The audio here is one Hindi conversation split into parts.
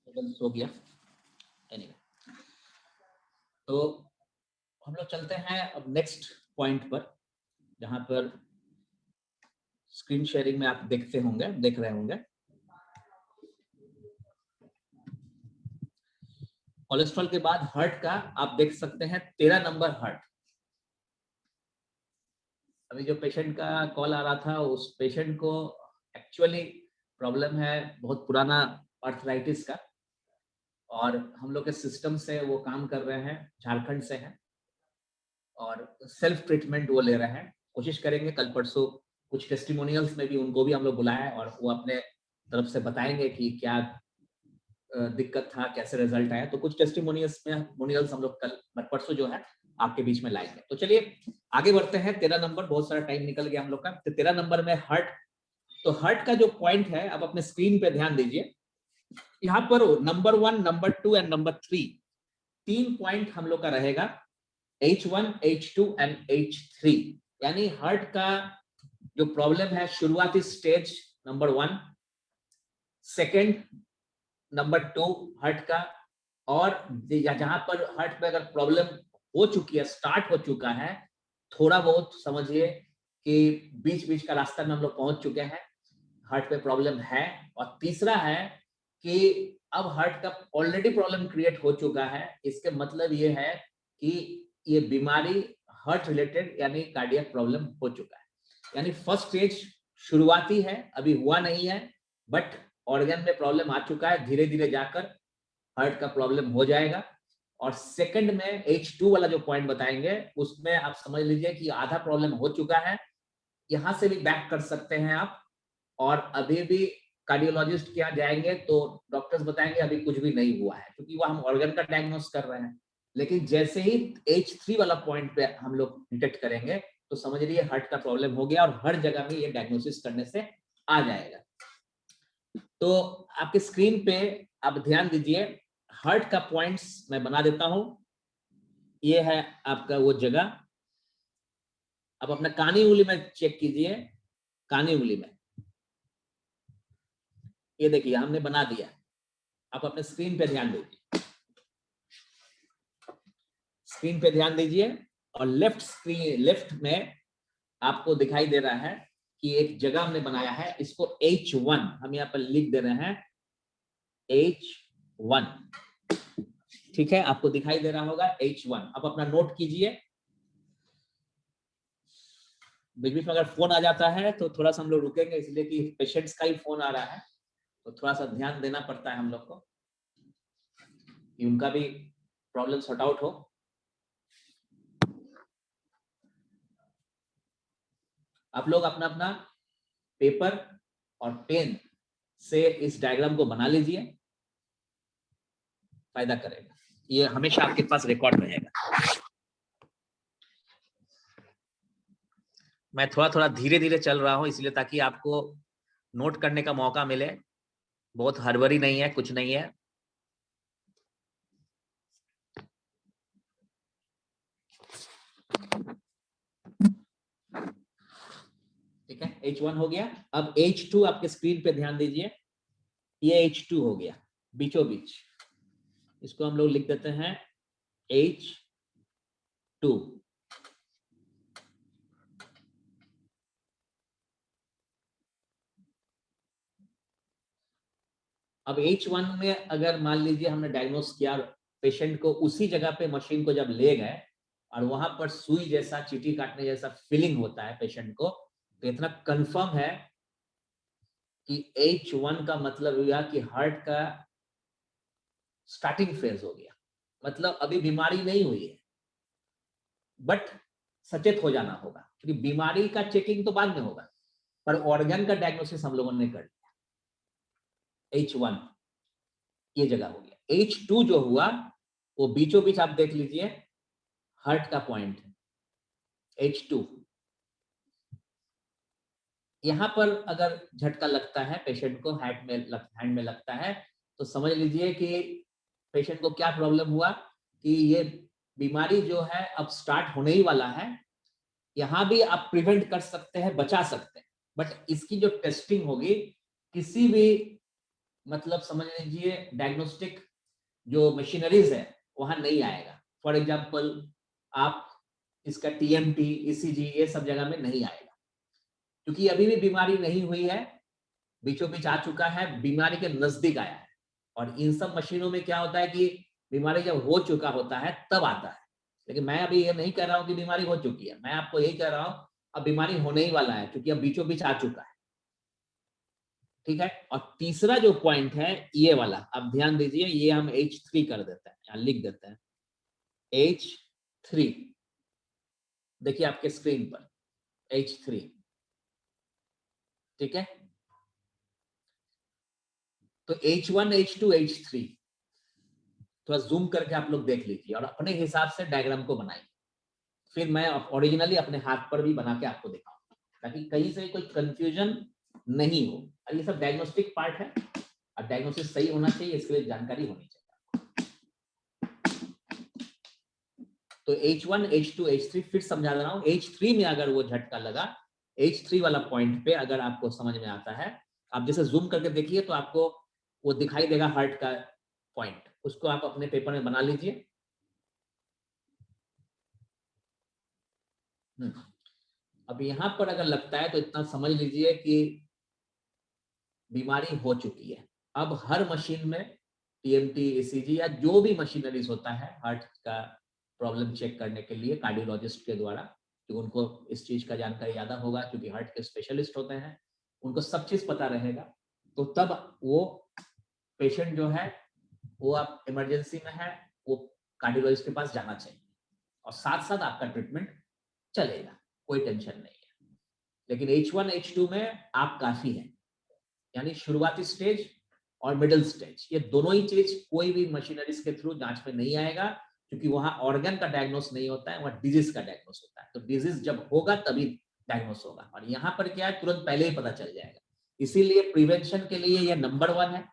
हो गया। एनीवे, तो हम लोग चलते हैं अब नेक्स्ट पॉइंट पर, जहां पर स्क्रीन शेयरिंग में आप देख रहे होंगे। कोलेस्ट्रॉल के बाद हार्ट का आप देख सकते हैं 13 नंबर हार्ट। अभी जो पेशेंट का कॉल आ रहा था, उस पेशेंट को एक्चुअली प्रॉब्लम है बहुत पुराना आर्थराइटिस का, और हम लोग के सिस्टम से वो काम कर रहे हैं, झारखंड से हैं, और सेल्फ ट्रीटमेंट वो ले रहे हैं। कोशिश करेंगे कल परसों कुछ टेस्टिमोनियल्स में भी उनको भी हम लोग बुलाएं, और वो अपने तरफ से बताएंगे कि क्या दिक्कत था, कैसे रिजल्ट आया। तो कुछ टेस्टिमोनियल्स हम लोग कल परसों जो है आपके बीच में लाएंगे। तो चलिए आगे बढ़ते हैं। 13 नंबर, बहुत सारा टाइम निकल गया हम लोग का। तो 13 नंबर में हार्ट। तो हार्ट का जो पॉइंट है, आप अपने स्क्रीन पे ध्यान दीजिए। यहाँ पर number 1, number 2 and number 3, 3 point हम लोग का रहेगा, H1, H2 एंड H3। यानी हार्ट का जो प्रॉब्लम है, शुरुआती stage number 1, second number 2 heart का, और जहां पर हार्ट पे अगर प्रॉब्लम हो चुकी है, स्टार्ट हो चुका है, थोड़ा बहुत समझिए कि बीच बीच का रास्ता में हम लोग पहुंच चुके हैं, हार्ट पे प्रॉब्लम है। और तीसरा है कि अब हार्ट का ऑलरेडी प्रॉब्लम क्रिएट हो चुका है। इसके मतलब ये है कि ये बीमारी हार्ट रिलेटेड यानी कार्डियक प्रॉब्लम हो चुका है। यानी फर्स्ट स्टेज शुरुआती है, अभी हुआ नहीं है, बट ऑर्गन में प्रॉब्लम आ चुका है, धीरे धीरे जाकर हार्ट का प्रॉब्लम हो जाएगा। और सेकंड में H2 वाला जो पॉइंट बताएंगे, उसमें आप समझ लीजिए कि आधा प्रॉब्लम हो चुका है, यहां से भी बैक कर सकते हैं आप। और अभी भी कार्डियोलॉजिस्ट के यहाँ जाएंगे तो डॉक्टर्स बताएंगे अभी कुछ भी नहीं हुआ है, क्योंकि वो हम ऑर्गन का डायग्नोस कर रहे हैं। लेकिन जैसे ही H3 वाला पॉइंट पे हम लोग डिटेक्ट करेंगे, तो समझ लीजिए हार्ट का प्रॉब्लम हो गया, और हर जगह में ये डायग्नोसिस करने से आ जाएगा। तो आपके स्क्रीन पे आप ध्यान दीजिए, हार्ट का पॉइंट्स मैं बना देता हूं। ये है आपका वो जगह। अब अपना कानी उंगली में चेक कीजिए, कानी उंगली में ये देखिए हमने बना दिया। आप अपने स्क्रीन पे ध्यान दीजिए, स्क्रीन पे ध्यान दीजिए, और लेफ्ट में आपको दिखाई दे रहा है कि एक जगह हमने बनाया है, इसको H1 हम यहाँ पर लिख दे रहे हैं, H1। ठीक है, आपको दिखाई दे रहा होगा H1। अब अपना नोट कीजिए। बीच बीच में अगर फोन आ जाता है तो थोड़ा सा हम लोग रुकेंगे, इसलिए कि पेशेंट्स का ही फोन आ रहा है, तो थोड़ा सा ध्यान देना पड़ता है हम लोग को कि उनका भी प्रॉब्लम सॉर्ट आउट हो। आप लोग अपना अपना पेपर और पेन से इस डायग्राम को बना लीजिए, फायदा करेगा, ये हमेशा आपके पास रिकॉर्ड रहेगा। मैं थोड़ा थोड़ा धीरे धीरे चल रहा हूं, इसलिए ताकि आपको नोट करने का मौका मिले। बहुत हड़बड़ी नहीं है, कुछ नहीं है। ठीक है, H1 हो गया। अब H2 आपके स्क्रीन पे ध्यान दीजिए, ये H2 हो गया बीचों बीच। इसको हम लोग लिख देते हैं H2। अब H1 में अगर मान लीजिए हमने डायग्नोस किया पेशेंट को, उसी जगह पे मशीन को जब ले गए और वहां पर सुई जैसा, चींटी काटने जैसा फीलिंग होता है पेशेंट को, तो इतना कंफर्म है कि H1 का मतलब हुआ कि हार्ट का स्टार्टिंग फेज हो गया। मतलब अभी बीमारी नहीं हुई है, बट सचेत हो जाना होगा, क्योंकि बीमारी का चेकिंग तो बाद में होगा, पर ऑर्गन का डायग्नोसिस हम लोगों ने कर लिया। H1 ये जगह हो गया। H2 जो हुआ वो बीचों बीच आप देख लीजिए, हार्ट का पॉइंट है H2। यहां पर अगर झटका लगता है पेशेंट को, हैंड में लगता है, तो समझ लीजिए कि पेशेंट को क्या प्रॉब्लम हुआ, कि ये बीमारी जो है अब स्टार्ट होने ही वाला है। यहां भी आप प्रिवेंट कर सकते हैं, बचा सकते हैं, बट इसकी जो टेस्टिंग होगी, किसी भी मतलब समझ लीजिए डायग्नोस्टिक जो मशीनरीज है वहां नहीं आएगा। फॉर एग्जाम्पल आप इसका टीएमटी, ईसीजी ये सब जगह में नहीं आएगा, क्योंकि अभी भी बीमारी नहीं हुई है, बीचों बीच आ चुका है, बीमारी के नजदीक आया है। और इन सब मशीनों में क्या होता है कि बीमारी जब हो चुका होता है तब आता है। लेकिन मैं अभी ये नहीं कह रहा हूँ कि बीमारी हो चुकी है, मैं आपको यही कह रहा हूँ अब बीमारी होने ही वाला है, क्योंकि अब बीचों बीच आ चुका है। ठीक है। और तीसरा जो पॉइंट है ये वाला, अब ध्यान दीजिए, ये हम H3 कर देते हैं, यहाँ लिख देते हैं H3। देखिए आपके स्क्रीन पर H3, ठीक है। तो H1, H2, H3 थोड़ा जूम करके आप लोग देख लीजिए और अपने हिसाब से डायग्राम को बनाइए। फिर मैं ओरिजिनली अपने हाथ पर भी बना के आपको दिखाऊंगा, ताकि कहीं से कोई कंफ्यूजन नहीं हो। और ये सब डायग्नोस्टिक पार्ट है और डायग्नोसिस सही होना चाहिए, इसके लिए जानकारी होनी चाहिए। तो H1, H2, H3 फिर समझा रहा हूं। H3 में अगर वो झटका लगा, H3 वाला पॉइंट पे अगर आपको समझ में आता है, आप जैसे जूम करके देखिए तो आपको वो दिखाई देगा हार्ट का पॉइंट, उसको आप अपने पेपर में बना लीजिए। अब यहां पर अगर लगता है तो इतना समझ लीजिए कि बीमारी हो चुकी है। अब हर मशीन में टीएमटी, ईसीजी या जो भी मशीनरीज होता है हार्ट का प्रॉब्लम चेक करने के लिए कार्डियोलॉजिस्ट के द्वारा, कि उनको इस चीज का जानकारी ज्यादा होगा क्योंकि हार्ट के स्पेशलिस्ट होते हैं, उनको सब चीज पता रहेगा। तो तब वो पेशेंट जो है वो आप इमरजेंसी में है, वो कार्डियोलॉजिस्ट के पास जाना चाहिए और साथ साथ आपका ट्रीटमेंट चलेगा, कोई टेंशन नहीं है। लेकिन H1, H2 में आप काफी है, यानी शुरुआती स्टेज और मिडिल स्टेज, ये दोनों ही चीज कोई भी मशीनरीज के थ्रू जांच में नहीं आएगा, क्योंकि वहां ऑर्गन का डायग्नोस नहीं होता है, वहां डिजीज का डायग्नोस होता है। तो डिजीज जब होगा तभी डायग्नोस होगा, और यहाँ पर क्या है, तुरंत पहले ही पता चल जाएगा। इसीलिए प्रिवेंशन के लिए यह नंबर 1 है।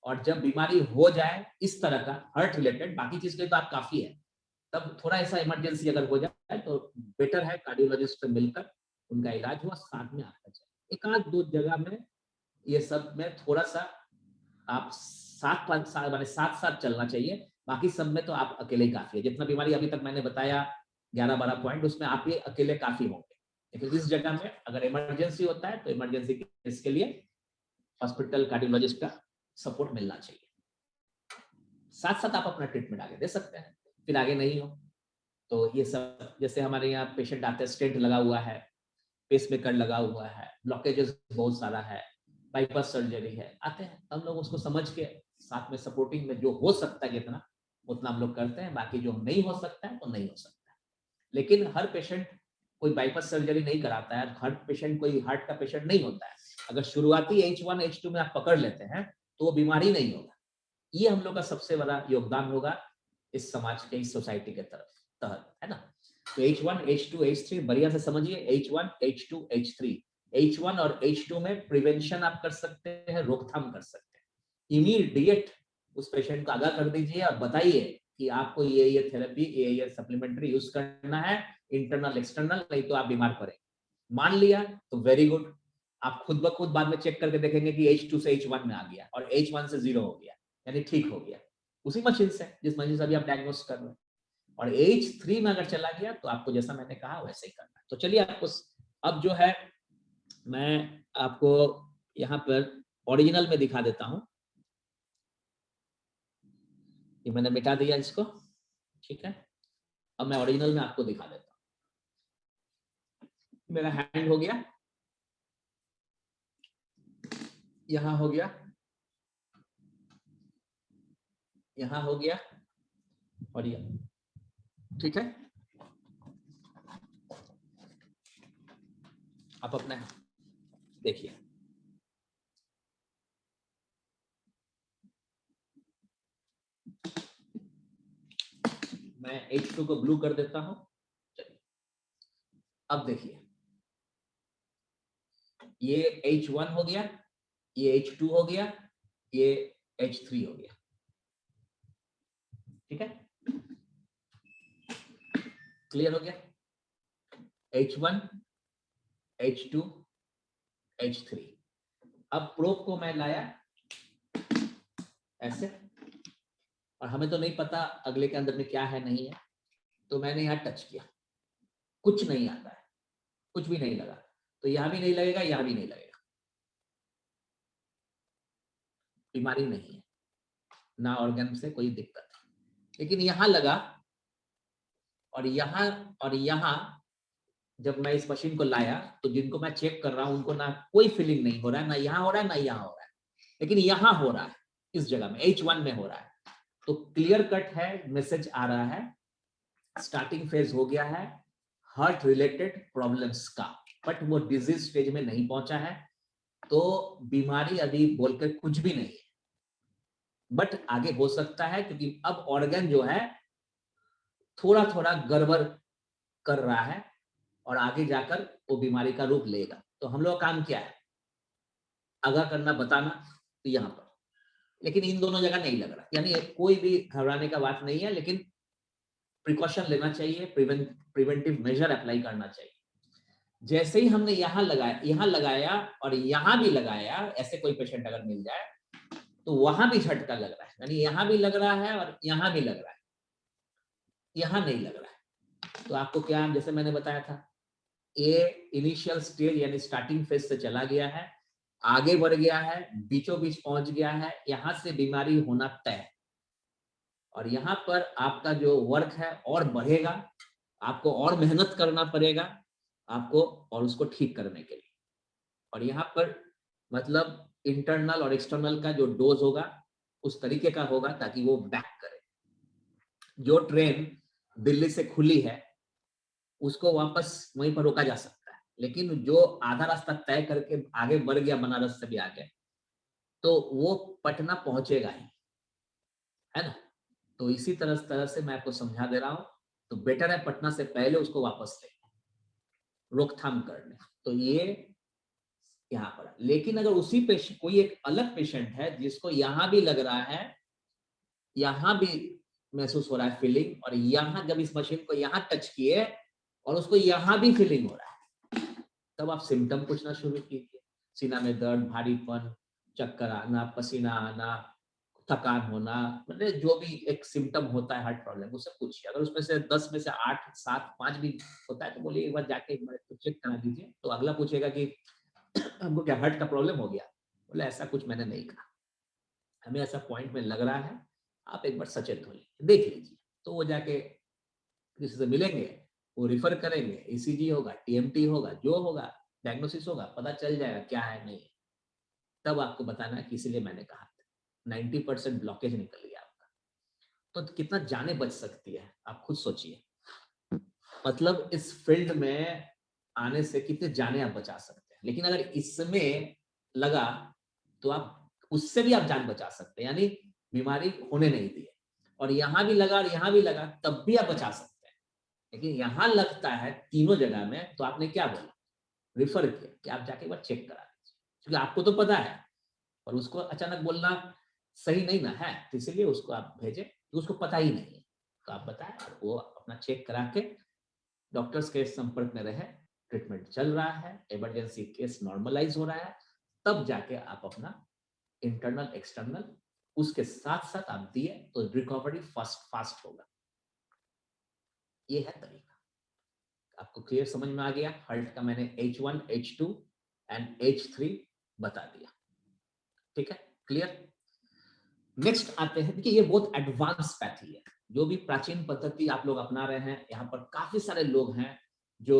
और जब बीमारी हो जाए इस तरह का हार्ट रिलेटेड, बाकी चीज के लिए तो आप काफी है, तब थोड़ा ऐसा इमरजेंसी अगर हो जाए तो बेटर है कार्डियोलॉजिस्ट से मिलकर उनका इलाज हुआ, साथ में आता जाए। एक आध दो जगह में ये सब में थोड़ा सा आप साथ साथ चलना चाहिए, बाकी सब में तो आप अकेले ही काफी है। जितना बीमारी अभी तक मैंने बताया 11-12 पॉइंट, उसमें आप ये अकेले काफी होंगे। लेकिन इस जगह में अगर इमरजेंसी होता है तो इमरजेंसी केस के लिए हॉस्पिटल कार्डियोलॉजिस्ट का सपोर्ट मिलना चाहिए। साथ साथ आप अपना ट्रीटमेंट आगे दे सकते हैं। फिर आगे नहीं हो तो ये सब, जैसे हमारे यहाँ पेशेंट आते हैं, स्टेंट लगा हुआ है, पेसमेकर लगा हुआ है, ब्लॉकेजेस बहुत सारा है, बाईपास सर्जरी है, आते हैं, हम लोग उसको समझ के साथ में सपोर्टिंग में जो हो सकता है जितना उतना हम लोग करते हैं, बाकी जो नहीं हो सकता है तो नहीं हो सकता है। लेकिन हर पेशेंट कोई बाईपास सर्जरी नहीं कराता है, हर पेशेंट कोई हार्ट का पेशेंट नहीं होता है। अगर शुरुआती H1, H2 में आप पकड़ लेते हैं तो वो बीमारी नहीं होगा। ये हम लोग का सबसे बड़ा योगदान होगा इस समाज के, इस सोसाइटी के तहत, है ना। तो H1, H2, H3 बढ़िया से समझिए। H1, H2, H3, H1 और H2 में प्रिवेंशन आप कर सकते हैं, रोकथाम कर सकते हैं। इमीडिएट उस पेशेंट को आगाह कर दीजिए और बताइए कि आपको ये थेरेपी, ये सप्लीमेंट्री यूज करना है, इंटरनल एक्सटर्नल, नहीं तो आप बीमार पड़ेंगे। मान लिया तो वेरी गुड, आप खुद ब खुद बाद में चेक करके देखेंगे कि H2 से H1 में आ गया और H1 से 0 हो गया, यानी ठीक हो गया उसी मशीन से जिस मशीन से अभी आप डायग्नोस कर रहे हैं। और H3 में अगर चला गया तो आपको जैसा मैंने कहा वैसे ही करना है। तो चलिए आपको अब जो है मैं आपको यहाँ पर ओरिजिनल में दिखा देता हूँ। ये मैंने मिटा दिया इसको, ठीक है। अब मैं ओरिजिनल में आपको दिखा देता हूँ। मेरा हैंड हो गया, यहाँ हो गया, यहाँ हो गया और ये, ठीक है। आप अपना देखिए, मैं H2 को ब्लू कर देता हूं। चलिए अब देखिए, ये H1 हो गया, ये H2 हो गया, ये H3 हो गया, ठीक है। क्लियर हो गया। H1, H2, H3। अब प्रोब को मैं लाया ऐसे, और हमें तो नहीं पता अगले के अंदर में क्या है नहीं है, तो मैंने यहाँ टच किया, कुछ नहीं आता है, कुछ भी नहीं लगा, तो यहाँ भी नहीं लगेगा, यहाँ भी नहीं लगेगा, बीमारी नहीं है, ना ऑर्गन से कोई दिक्कत है। लेकिन यहाँ लगा, और यहाँ जब मैं इस मशीन को लाया तो जिनको मैं चेक कर रहा हूं उनको ना कोई फीलिंग नहीं हो रहा है, ना यहाँ हो रहा है ना यहाँ हो रहा है, लेकिन यहाँ हो रहा है, इस जगह में H1 में हो रहा है। तो क्लियर कट है, मैसेज आ रहा है, स्टार्टिंग फेज हो गया है हार्ट रिलेटेड प्रॉब्लम्स का, बट वो डिजीज स्टेज में नहीं पहुंचा है, तो बीमारी अभी बोलकर कुछ भी नहीं है, बट आगे हो सकता है, क्योंकि अब ऑर्गन जो है थोड़ा थोड़ा गड़बड़ कर रहा है और आगे जाकर वो बीमारी का रूप लेगा। तो हम लोग का काम क्या है, आगाह करना, बताना, तो यहाँ पर, लेकिन इन दोनों जगह नहीं लग रहा, यानी कोई भी घबराने का बात नहीं है, लेकिन प्रिकॉशन लेना चाहिए, प्रिवेंटिव मेजर अप्लाई करना चाहिए। जैसे ही हमने यहाँ लगाया और यहाँ भी लगाया, ऐसे कोई पेशेंट अगर मिल जाए तो वहां भी झटका लग रहा है, यानी यहाँ भी लग रहा है और यहाँ भी लग रहा है, यहाँ नहीं लग रहा है, तो आपको क्या, जैसे मैंने बताया था, ये इनिशियल स्टेज यानी स्टार्टिंग फेज से चला गया है, आगे बढ़ गया है, बीचों बीच पहुंच गया है, यहाँ से बीमारी होना तय, और यहाँ पर आपका जो वर्क है और बढ़ेगा, आपको और मेहनत करना पड़ेगा आपको, और उसको ठीक करने के लिए। और यहाँ पर मतलब इंटरनल और एक्सटर्नल का जो डोज होगा उस तरीके का होगा ताकि वो बैक करे। जो ट्रेन दिल्ली से खुली है उसको वापस वहीं पर रोका जा सकता है, लेकिन जो आधा रास्ता तय करके आगे बढ़ गया बनारस से भी आगे, तो वो पटना पहुंचेगा ही, है ना। तो इसी तरह से मैं आपको समझा दे रहा हूं, तो बेटर है पटना से पहले उसको वापस ले, रोकथाम करने। तो ये यहाँ पर, लेकिन अगर उसी पेशेंट, कोई एक अलग पेशेंट है जिसको यहाँ भी लग रहा है, यहाँ भी महसूस हो रहा है फीलिंग, और यहाँ जब इस मशीन को यहाँ टच किए और उसको यहाँ भी फीलिंग हो रहा है, तब आप सिम्टम पूछना शुरू कीजिए, सीना में दर्द, भारीपन, चक्कर आना, पसीना आना, थकान होना, मतलब जो भी एक सिम्टम होता है हार्ट प्रॉब्लम, वो सब पूछिए। अगर उसमें से 10 में से 8, 7, 5 भी होता है तो बोलिए एक बार जाके एक बार तो चेक करा दीजिए। तो अगला पूछेगा कि हमको क्या हार्ट का प्रॉब्लम हो गया, बोले ऐसा कुछ मैंने नहीं कहा, हमें ऐसा पॉइंट में लग रहा है, आप एक बार सचेत होइए, देख लीजिए। तो वो जाके किसी से मिलेंगे, वो रिफर करेंगे, ईसीजी होगा, टीएमटी होगा, जो होगा डायग्नोसिस होगा, पता चल जाएगा क्या है नहीं है, तब आपको बताना है कि इसीलिए मैंने कहा 90% ब्लॉकेज निकल गया आपका, तो कितना जाने बच सकती है आप खुद सोचिए। मतलब इस फील्ड में आने से कितने जाने आप बचा सकते हैं, लेकिन अगर इसमें लगा तो आप उससे भी आप जान बचा सकते हैं, यानी बीमारी होने नहीं दी, और यहाँ भी लगा और यहाँ भी लगा तब भी आप बचा सकते हैं। लेकिन यहाँ लगता है तीनों जगह में, तो आपने क्या बोला, रिफर किया कि आप जाके एक बार चेक करा लीजिए, क्योंकि आपको तो पता है और उसको अचानक बोलना सही नहीं ना है, तो इसीलिए उसको आप भेजे, तो उसको पता ही नहीं है, तो आप बताएं, वो अपना चेक करा के डॉक्टर्स के संपर्क में रहे, ट्रीटमेंट चल रहा है, इमरजेंसी केस नॉर्मलाइज हो रहा है, तब जाके आप अपना इंटरनल एक्सटर्नल उसके साथ साथ आप दिए तो रिकवरी फास्ट होगा। ये है तरीका। आपको क्लियर समझ में आ गया? हार्ट का मैंने H1, H2 एंड H3 बता दिया, ठीक है, क्लियर। नेक्स्ट आते हैं, देखिए ये बहुत एडवांस पैथी है, जो भी प्राचीन पद्धति आप लोग अपना रहे हैं, यहाँ पर काफी सारे लोग हैं जो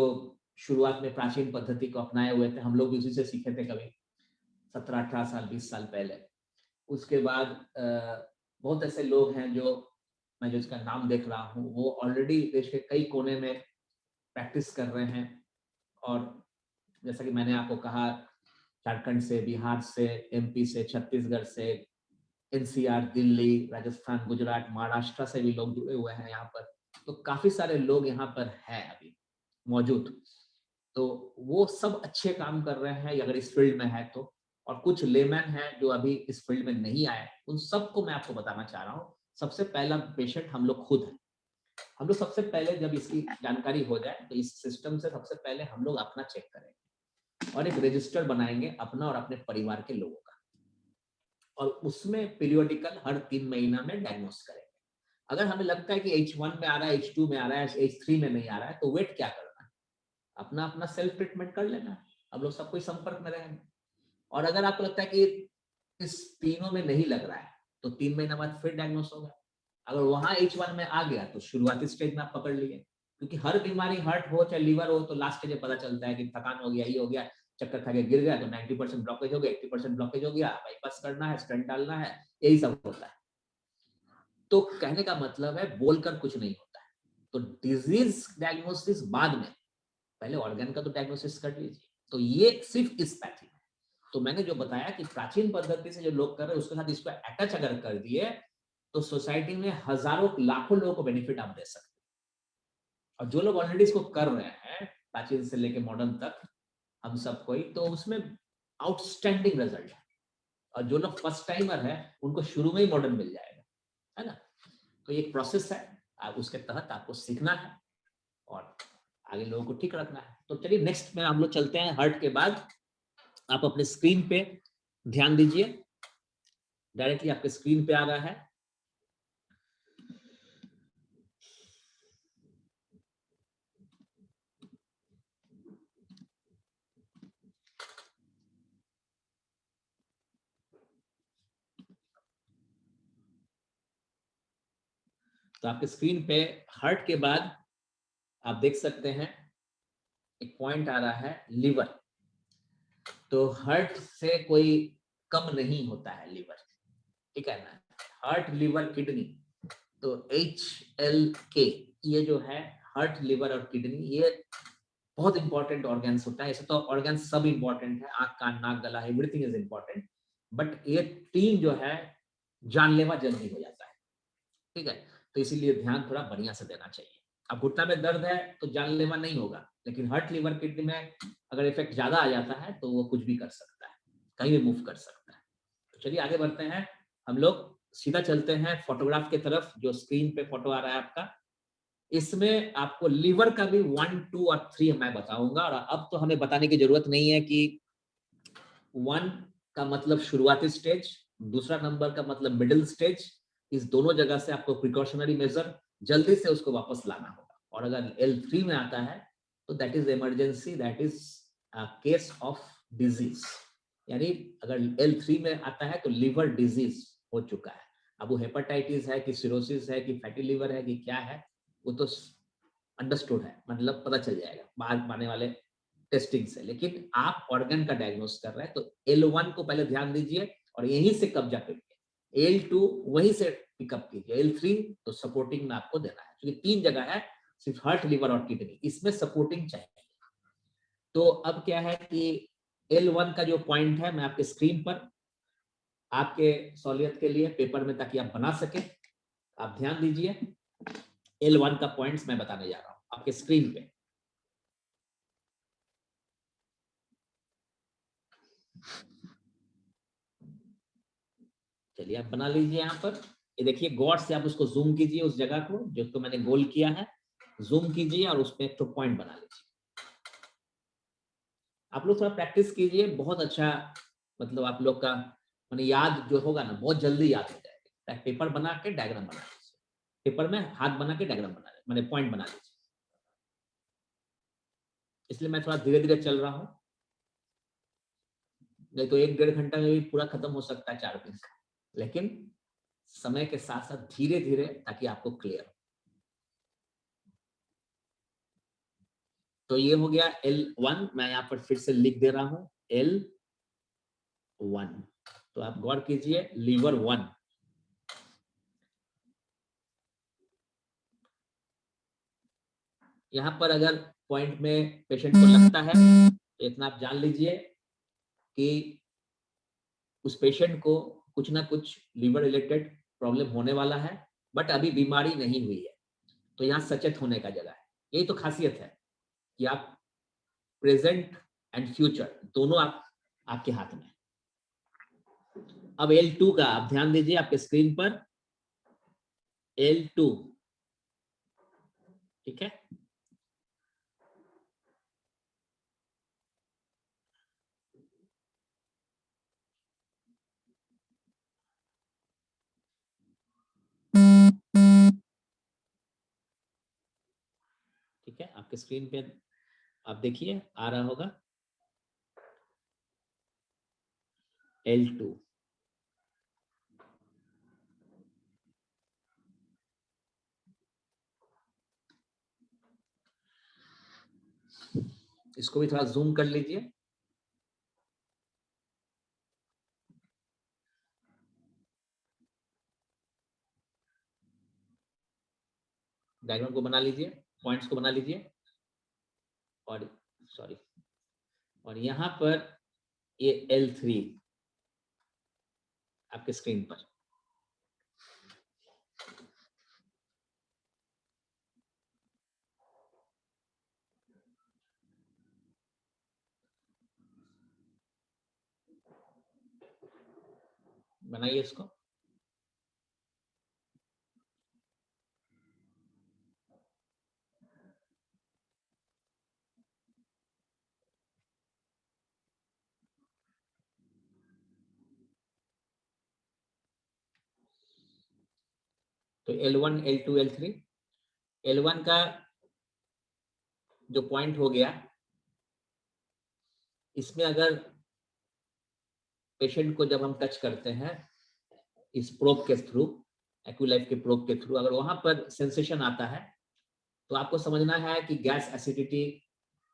शुरुआत में प्राचीन पद्धति को अपनाए हुए थे, हम लोग भी उसी से सीखे थे कभी 17-18 साल 20 साल पहले। उसके बाद बहुत ऐसे लोग हैं जो मैं जो इसका नाम देख रहा हूँ वो ऑलरेडी देश के कई कोने में प्रैक्टिस कर रहे हैं, और जैसा कि मैंने आपको कहा झारखंड से, बिहार से, एमपी से, छत्तीसगढ़ से, एनसीआर, दिल्ली, राजस्थान, गुजरात, महाराष्ट्र से भी लोग जुड़े हुए हैं यहाँ पर, तो काफी सारे लोग यहाँ पर हैं अभी मौजूद, तो वो सब अच्छे काम कर रहे हैं अगर इस फील्ड में है तो, और कुछ लेमैन हैं जो अभी इस फील्ड में नहीं आए, उन सबको मैं आपको बताना चाह रहा हूँ। सबसे पहला पेशेंट हम लोग खुद हैं, हम लोग सबसे पहले जब इसकी जानकारी हो जाए तो इस सिस्टम से सबसे पहले हम लोग अपना चेक करेंगे और एक रजिस्टर बनाएंगे अपना और अपने परिवार के लोगों का। और उसमें पीरियोडिकल हर 3 महीना में डायग्नोस करेंगे। अगर हमें लगता है कि H1 में आ रहा है, H2 में आ रहा है, H3 में नहीं आ रहा है, तो वेट क्या करना है, अपना अपना सेल्फ ट्रीटमेंट कर लेना है। अब लोग सब कोई संपर्क में रहेंगे। और अगर आपको लगता है कि इस तीनों में नहीं लग रहा है, तो 3 महीना बाद फिर डायग्नोस होगा। अगर वहां H1 में आ गया तो शुरुआती स्टेज में आप पकड़ लिए, क्योंकि हर बीमारी हार्ट हो चाहे लीवर हो, तो लास्ट स्टेज में पता चलता है कि थकान हो गया, ये हो गया, चक्कर खा के गिर गया, तो 90% ब्लॉकेज हो गया, 80% ब्लॉकेज हो गया, बाईपास करना है, स्टेंट डालना है, यही सब होता है। तो कहने का मतलब है बोलकर कुछ नहीं होता है। तो डिजीज डायग्नोसिस बाद में, पहले ऑर्गन का तो डायग्नोसिस कर लीजिए। तो ये सिर्फ इस पैथी में। तो मैंने जो बताया कि प्राचीन पद्धति से जो लोग कर रहे हैं उसके साथ इसको अटैच अगर कर दिए, तो सोसाइटी में हजारों लाखों लोगों को बेनिफिट आप दे सकते हैं। और जो लोग ऑलरेडी इसको कर रहे हैं प्राचीन से लेके मॉडर्न तक, हम सब कोई, तो उसमें आउटस्टैंडिंग रिजल्ट है। और जो लोग फर्स्ट टाइमर है उनको शुरू में ही मॉडर्न मिल जाएगा, है ना। तो ये एक प्रोसेस है, आप उसके तहत आपको सीखना है और आगे लोगों को ठीक रखना है। तो चलिए नेक्स्ट में हम लोग चलते हैं हार्ट के बाद। आप अपने स्क्रीन पे ध्यान दीजिए, डायरेक्टली आपके स्क्रीन पे आ रहा है। तो आपके स्क्रीन पे हार्ट के बाद आप देख सकते हैं एक पॉइंट आ रहा है लिवर। तो हार्ट से कोई कम नहीं होता है लिवर, ठीक है ना। हार्ट लिवर किडनी, तो HLK, ये जो है हार्ट लिवर और किडनी, ये बहुत इंपॉर्टेंट ऑर्गन्स होता है। ऐसे तो ऑर्गन्स सब इंपॉर्टेंट है, आंख कान नाक गला एवरीथिंग इज इंपॉर्टेंट, बट ये तीन जो है जानलेवा जल्दी हो जाता है, ठीक है। तो इसीलिए ध्यान थोड़ा बढ़िया से देना चाहिए। अब घुटना में दर्द है तो जानलेवा नहीं होगा, लेकिन हार्ट लिवर किडनी में अगर इफेक्ट ज्यादा आ जाता है तो वो कुछ भी कर सकता है, कहीं भी मूव कर सकता है। तो चलिए आगे बढ़ते हैं, हम लोग सीधा चलते हैं फोटोग्राफ की तरफ। जो स्क्रीन पे फोटो आ रहा है आपका, इसमें आपको लीवर का भी 1, 2 और 3 मैं बताऊंगा। और अब तो हमें बताने की जरूरत नहीं है कि 1 का मतलब शुरुआती स्टेज, दूसरा नंबर का मतलब मिडिल स्टेज। इस दोनों जगह से आपको प्रिकॉशनरी मेजर जल्दी से उसको वापस लाना होगा। और अगर L3 में आता है तो that is emergency, that is case of disease. यानी अगर L3 में आता है तो लिवर डिजीज हो चुका है। अब वो हेपेटाइटिस है कि सिरोसिस है कि फैटी लिवर है कि क्या है, वो तो अंडरस्टूड है, मतलब पता चल जाएगा बाहर आने वाले टेस्टिंग से। लेकिन आप ऑर्गन का डायग्नोस कर रहे हैं तो L1 को पहले ध्यान दीजिए और यहीं से कब्जा करिए, L2 वहीं से पिकअप कीजिए, L3 तो सपोर्टिंग में आपको देना है, क्योंकि 3 जगह है, सिर्फ हार्ट लिवर और किडनी, इसमें सपोर्टिंग चाहिए। तो अब क्या है कि L1 का जो पॉइंट है मैं आपके स्क्रीन पर आपके सहूलियत के लिए पेपर में, ताकि आप बना सके, आप ध्यान दीजिए। L1 का पॉइंट्स मैं बताने जा रहा हूं आपके स्क्रीन पे। चलिए आप बना लीजिए यहाँ पर। ये देखिए गौर से आप उसको जूम कीजिए, उस जगह को जो तो मैंने गोल किया है, जूम कीजिए और उसमें एक तो पॉइंट बना लीजिए। आप लोग थोड़ा प्रैक्टिस कीजिए, बहुत अच्छा, मतलब आप लोग का मैंने याद जो होगा ना बहुत जल्दी याद हो जाएगा। पेपर बना के डायग्राम बना लीजिए, पेपर में हाथ बना के डायग्राम बना लीजिए, मैंने पॉइंट बना लीजिए। इसलिए मैं थोड़ा धीरे धीरे चल रहा हूँ, नहीं तो 1-1.5 घंटा में भी पूरा खत्म हो सकता है 4 दिन का। लेकिन समय के साथ साथ धीरे धीरे, ताकि आपको क्लियर हो। तो ये हो गया L1, मैं यहाँ पर फिर से लिख दे रहा हूँ L1। तो आप गौर कीजिए, लीवर 1। यहाँ पर अगर पॉइंट में पेशेंट को लगता है तो इतना आप जान लीजिए कि उस पेशेंट को कुछ ना कुछ लीवर रिलेटेड प्रॉब्लम होने वाला है, बट अभी बीमारी नहीं हुई है। तो यहाँ सचेत होने का जगह है। यही तो खासियत है कि आप प्रेजेंट एंड फ्यूचर दोनों आपके हाथ में। अब L2 का आप ध्यान दीजिए आपके स्क्रीन पर, L2, ठीक है। ठीक है, आपके स्क्रीन पे आप देखिए आ रहा होगा L2। इसको भी थोड़ा जूम कर लीजिए। डायग्राम को बना लीजिए, पॉइंट्स को बना लीजिए और सॉरी, और यहाँ पर ये L3 आपके स्क्रीन पर। बनाइए इसको। तो L1, L2, L3, L1 का जो पॉइंट हो गया, इसमें अगर पेशेंट को जब हम टच करते हैं इस प्रोब के थ्रू, एक्यूलाइफ के प्रोब के थ्रू, अगर वहां पर सेंसेशन आता है तो आपको समझना है कि गैस एसिडिटी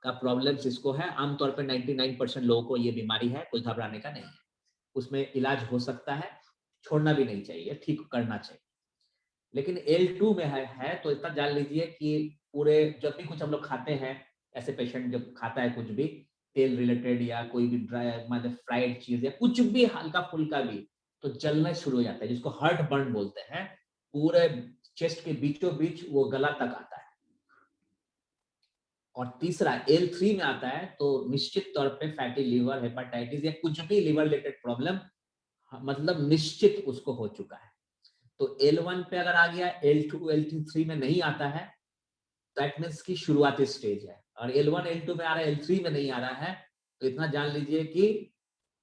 का प्रॉब्लम जिसको है, आमतौर पर 99% लोगों को ये बीमारी है, कोई घबराने का नहीं है, उसमें इलाज हो सकता है, छोड़ना भी नहीं चाहिए, ठीक करना चाहिए। लेकिन L2 में है तो इतना जान लीजिए कि पूरे जब भी कुछ हम लोग खाते हैं, ऐसे पेशेंट जब खाता है कुछ भी तेल रिलेटेड या कोई भी ड्राई मतलब फ्राइड चीज या कुछ भी हल्का फुल्का भी, तो जलना शुरू हो जाता है, जिसको हार्ट बर्न बोलते हैं। पूरे चेस्ट के बीचों बीच वो गला तक आता है। और तीसरा L3 में आता है तो निश्चित तौर पे फैटी लीवर, हेपेटाइटिस या कुछ भी लीवर रिलेटेड प्रॉब्लम मतलब निश्चित उसको हो चुका है। तो L1 पे अगर आ गया, L2, L3 में नहीं आता है, दैट मीन्स की शुरुआती स्टेज है। और L1, L2 में आ रहा है, L3 में नहीं आ रहा है, तो इतना जान लीजिए कि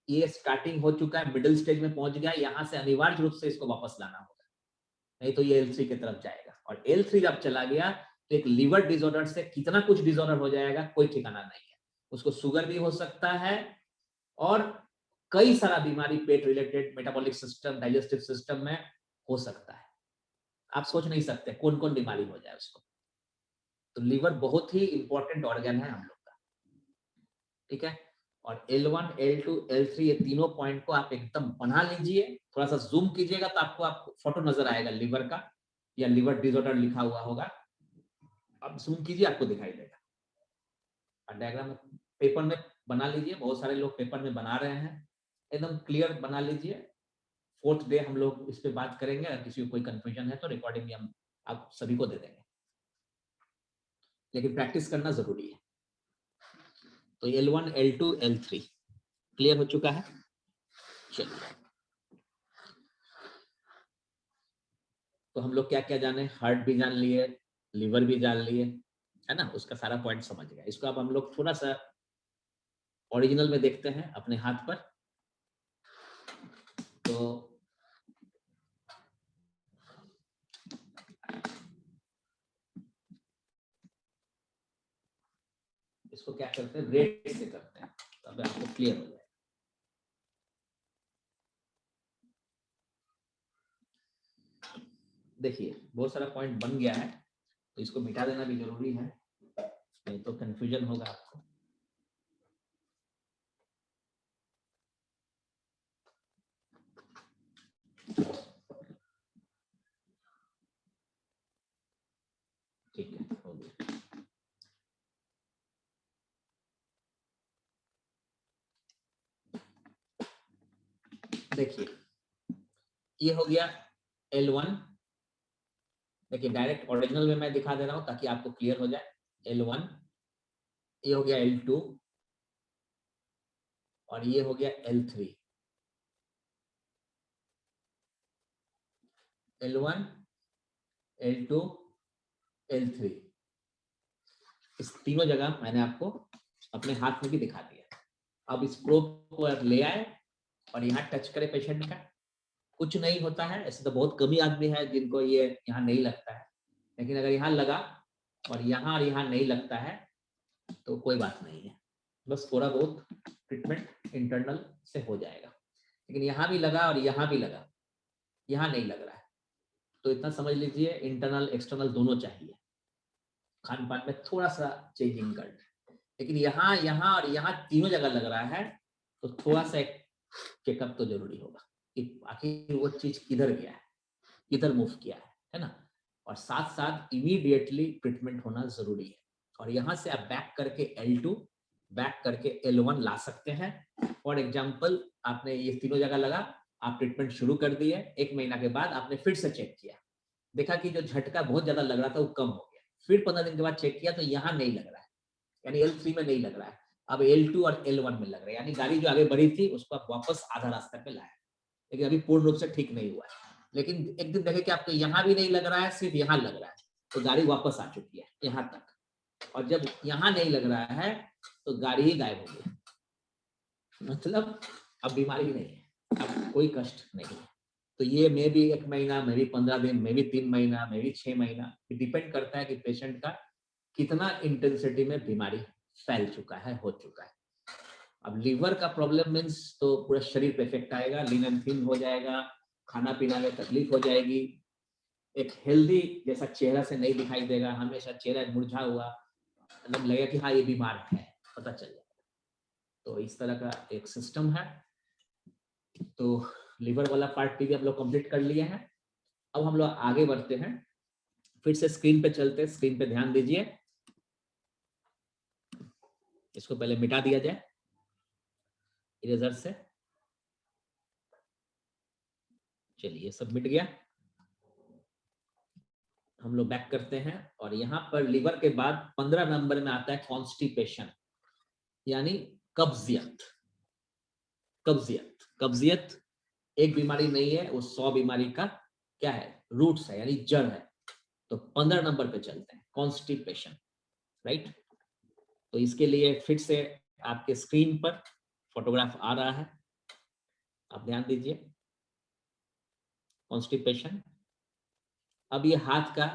ये स्टार्टिंग हो चुका है, मिडिल स्टेज में पहुंच गया, यहाँ से अनिवार्य रूप से इसको वापस लाना होगा, नहीं तो ये L3 की तरफ जाएगा। और L3 जब चला गया तो एक लिवर डिसऑर्डर से कितना कुछ डिसऑर्डर हो जाएगा, कोई ठिकाना नहीं है। उसको शुगर भी हो सकता है और कई सारा बीमारी पेट related, metabolic system, digestive system में हो सकता है। आप सोच नहीं सकते कौन कौन बीमारी हो जाए उसको। तो लीवर बहुत ही इंपॉर्टेंट ऑर्गन है हम लोग का, ठीक है। और L1, L2, L3 ये तीनों पॉइंट को आप एकदम बना लीजिए, थोड़ा सा जूम कीजिएगा तो आपको फोटो नजर आएगा लीवर का, या लीवर डिसऑर्डर लिखा हुआ होगा, आप जूम कीजिए आपको दिखाई देगा। और डायग्राम पेपर में बना लीजिए, बहुत सारे लोग पेपर में बना रहे हैं, एकदम क्लियर बना लीजिए। 4th डे हम लोग इस पे बात करेंगे, अगर किसी को कोई कंफ्यूजन है तो रिकॉर्डिंग भी हम आप सभी को दे देंगे, लेकिन प्रैक्टिस करना जरूरी है। तो L1, L2, L3 क्लियर हो चुका है। चलिए, तो हम लोग क्या क्या जाने, हार्ट भी जान लिए, लिवर भी जान लिए, है ना, उसका सारा पॉइंट समझ गया। इसको अब हम लोग थोड़ा सा ओरिजिनल में देखते हैं अपने हाथ पर। तो इसको क्या करते हैं, रेट से करते हैं, तब आपको क्लियर हो जाए। देखिए बहुत सारा पॉइंट बन गया है, तो इसको मिटा देना भी जरूरी है, नहीं तो कंफ्यूजन होगा आपको। ठीक है, हो गया। देखिए ये हो गया L1। देखिए डायरेक्ट ओरिजिनल में मैं दिखा दे रहा हूं ताकि आपको क्लियर हो जाए। L1, ये हो गया L2 और ये हो गया L3। L1, L2, L3, इस तीनों जगह मैंने आपको अपने हाथ में भी दिखा दिया। अब इस प्रोब को ले आए और यहाँ टच करे पेशेंट का, कुछ नहीं होता है। ऐसे तो बहुत कम ही आदमी है जिनको ये यहाँ नहीं लगता है, लेकिन अगर यहाँ लगा और यहाँ नहीं लगता है तो कोई बात नहीं है, बस थोड़ा बहुत ट्रीटमेंट इंटरनल से हो जाएगा। लेकिन यहाँ भी लगा और यहाँ भी लगा, यहाँ नहीं लग रहा है, तो इतना समझ लीजिए इंटरनल एक्सटर्नल दोनों चाहिए, खान पान में थोड़ा सा चेंजिंग करना है। लेकिन यहाँ और यहाँ तीनों जगह लग रहा है, तो थोड़ा सा चेकअप तो जरूरी होगा कि आखिर वो चीज किधर गया है, किधर मूव किया है ना। और साथ साथ इमीडिएटली ट्रीटमेंट होना जरूरी है। और यहाँ से आप बैक करके L2 बैक करके L1 ला सकते हैं। फॉर एग्जाम्पल आपने ये तीनों जगह लगा, आप ट्रीटमेंट शुरू कर दिए, 1 महीना के बाद आपने फिर से चेक किया, देखा कि जो झटका बहुत ज्यादा लग रहा था वो कम हो गया, फिर 15 दिन के बाद चेक किया तो यहाँ नहीं लग रहा है, यानी L3 में नहीं लग रहा है, अब L2 और L1 में लग रहा है, यानी गाड़ी जो आगे बढ़ी थी उसको आप वापस आधा रास्ता पे लाया, लेकिन अभी पूर्ण रूप से ठीक नहीं हुआ है। लेकिन एक दिन देखे कि आपको यहाँ भी नहीं लग रहा है, सिर्फ यहाँ लग रहा है, तो गाड़ी वापस आ चुकी है यहाँ तक। और जब यहाँ नहीं लग रहा है तो गाड़ी ही गायब हो गई, मतलब अब बीमारी नहीं है, अब कोई कष्ट नहीं है। तो ये मे भी 1 महीना, मे भी 15 दिन, मे भी 3 महीना, मे भी 6 महीना, डिपेंड करता है कि पेशेंट का कितना इंटेंसिटी में बीमारी फैल चुका है, हो चुका है। अब लीवर का प्रॉब्लम मीन्स तो पूरा शरीर पे इफेक्ट आएगा, लीन एंड थिन हो जाएगा, खाना पीना में तकलीफ हो जाएगी, एक हेल्दी जैसा चेहरा से नहीं दिखाई देगा, हमेशा चेहरा मुरझा हुआ, मतलब लगेगा कि हाँ ये बीमार है, पता चल जाएगा। तो इस तरह का एक सिस्टम है। तो लीवर वाला पार्ट भी हम लोग कंप्लीट कर लिए हैं। अब हम लोग आगे बढ़ते हैं, फिर से स्क्रीन पे चलते हैं, स्क्रीन पे ध्यान दीजिए। इसको पहले मिटा दिया जाए इरेजर से। चलिए सब मिट गया। हम लोग बैक करते हैं और यहाँ पर लीवर के बाद 15 नंबर में आता है कॉन्स्टिपेशन, यानी कब्जियत। कब्जियत कब्जियत एक बीमारी नहीं है, वो 100 बीमारी का क्या है, रूट्स है, यानी जड़ है। तो 15 नंबर पे चलते हैं, कॉन्स्टिपेशन, राइट। तो इसके लिए फिर से आपके स्क्रीन पर फोटोग्राफ आ रहा है, आप ध्यान दीजिए। कॉन्स्टिपेशन, अब ये हाथ का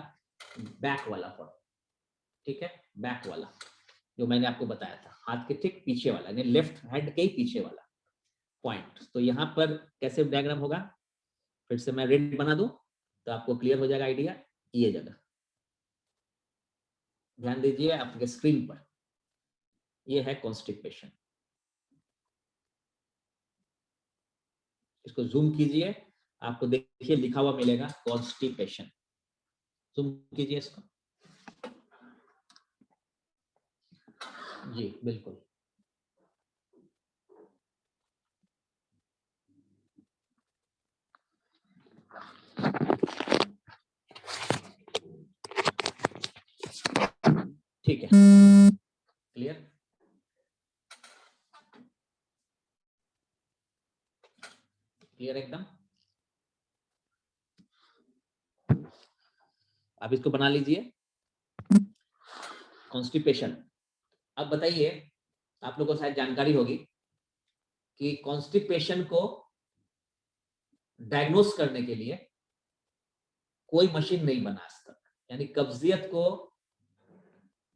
बैक वाला फोटो, ठीक है, बैक वाला जो मैंने आपको बताया था, हाथ के ठीक पीछे वाला, यानी लेफ्ट हैंड के ही पीछे वाला पॉइंट। तो यहाँ पर कैसे डायग्राम होगा, फिर से मैं रेड बना दूं तो आपको क्लियर हो जाएगा आइडिया। ये जगह ध्यान दीजिए आपके स्क्रीन पर, ये है कॉन्स्टिपेशन। इसको जूम कीजिए, आपको देखिए लिखा हुआ मिलेगा कॉन्स्टिपेशन। जूम कीजिए इसको, जी बिल्कुल। ठीक है, क्लियर। क्लियर एकदम। आप इसको बना लीजिए कॉन्स्टिपेशन। अब बताइए, आप लोगों को शायद जानकारी होगी कि कॉन्स्टिपेशन को डायग्नोस करने के लिए कोई मशीन नहीं बना आज तक, यानी कब्जियत को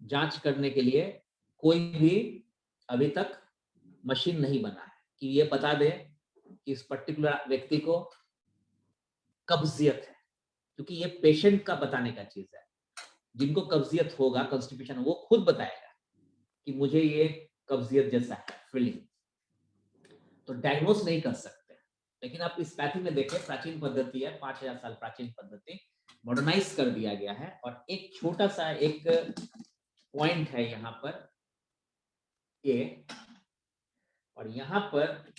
जांच करने के लिए कोई भी अभी तक मशीन नहीं बना है कि ये बता दे कि इस पर्टिकुलर व्यक्ति को कब्जियत है, क्योंकि ये पेशेंट का बताने का चीज है। जिनको कब्जियत होगा, कॉन्स्टिपेशन, वो खुद बताएगा कि मुझे ये कब्जियत जैसा है फीलिंग, तो डायग्नोस नहीं कर सकते। लेकिन आप इस पैथी में देखें, प्राचीन पद्धति है, 5000 साल प्राचीन पद्धति, मॉडर्नाइज कर दिया गया है। और एक छोटा सा एक पॉइंट है यहाँ पर ये, और यहाँ पर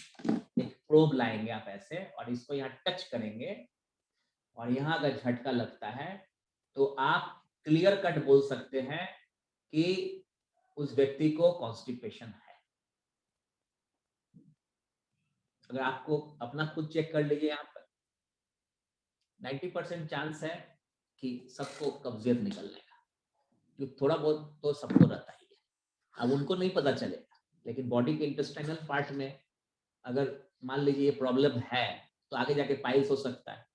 एक प्रोब लाएंगे आप ऐसे, और इसको यहाँ टच करेंगे, और यहाँ अगर झटका लगता है तो आप क्लियर कट बोल सकते हैं कि उस व्यक्ति को कॉन्स्टिपेशन है। अगर आपको अपना खुद चेक कर लीजिए, यहाँ पर 90% चांस है कि सबको कब्जियत निकलने का, जो थोड़ा बहुत तो सबको रहता ही है। अब उनको नहीं पता चलेगा, लेकिन बॉडी के इंटेस्टाइनल पार्ट में अगर मान लीजिए ये प्रॉब्लम है, तो आगे जाके पाइल्स हो सकता है,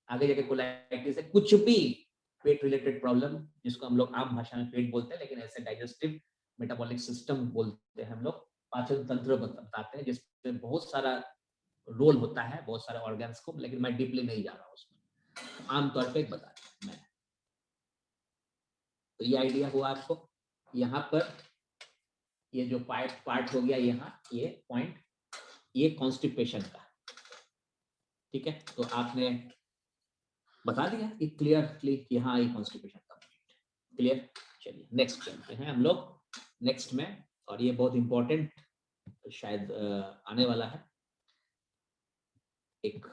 आगे जाके कोलाइटिस है, कुछ भी पेट रिलेटेड प्रॉब्लम, जिसको हम लोग आम भाषा में पेट बोलते हैं, लेकिन ऐसे डाइजेस्टिव मेटाबॉलिक सिस्टम बोलते हैं हम लोग, पाचन तंत्र बताते हैं, जिसमें बहुत सारा रोल होता है, बहुत सारे ऑर्गन्स को, लेकिन मैं डीपली नहीं जा रहा हूँ उसमें, आमतौर पे बता रहा मैं। तो ये आइडिया हुआ आपको। यहाँ पर ये जो पार्ट हो गया, यहाँ ये पॉइंट, ये कॉन्स्टिपेशन का, ठीक है। तो आपने बता दिया कि क्लियरली कि हाँ ये कॉन्स्टिपेशन का पॉइंट क्लियर। चलिए नेक्स्ट चलते हैं हम लोग नेक्स्ट में, और ये बहुत इंपॉर्टेंट शायद आने वाला है, एक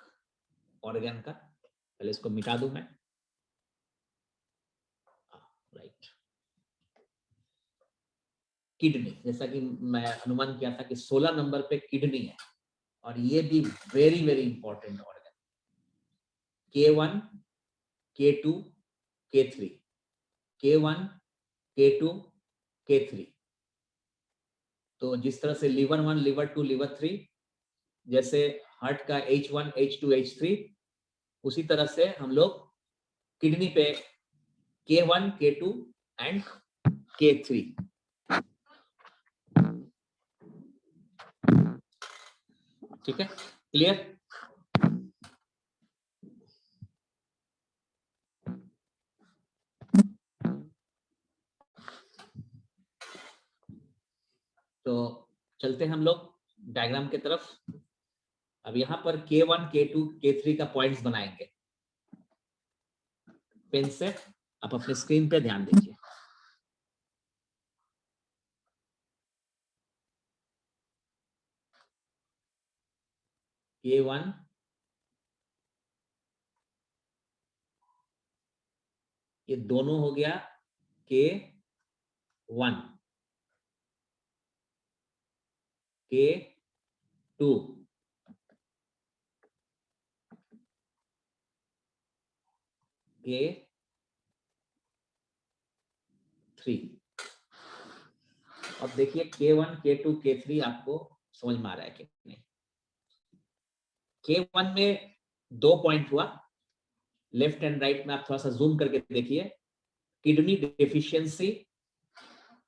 ऑर्गन का। पहले इसको मिटा दूं मैं, राइट। किडनी, जैसा कि मैं अनुमान किया था कि 16 नंबर पे किडनी है, और ये भी very very important organ. K1, K2, K3, K1, K2, K3। तो जिस तरह से लीवर 1, लीवर 2, लीवर 3, जैसे हार्ट का H1, H2, H3, उसी तरह से हम लोग किडनी पे K1, K2 एंड K3। ठीक है, क्लियर। तो चलते हैं हम लोग डायग्राम की तरफ। अब यहाँ पर K1, K2, K3 का पॉइंट्स बनाएंगे। पेन से आप अपने स्क्रीन पे ध्यान दीजिए। K1, ये दोनों हो गया K1, K2, K3। अब देखिए K1, K2, K3 आपको समझ में आ रहा है कि नहीं? K1 में 2 पॉइंट हुआ, लेफ्ट एंड राइट में आप थोड़ा सा जूम करके देखिए, किडनी डेफिशिएंसी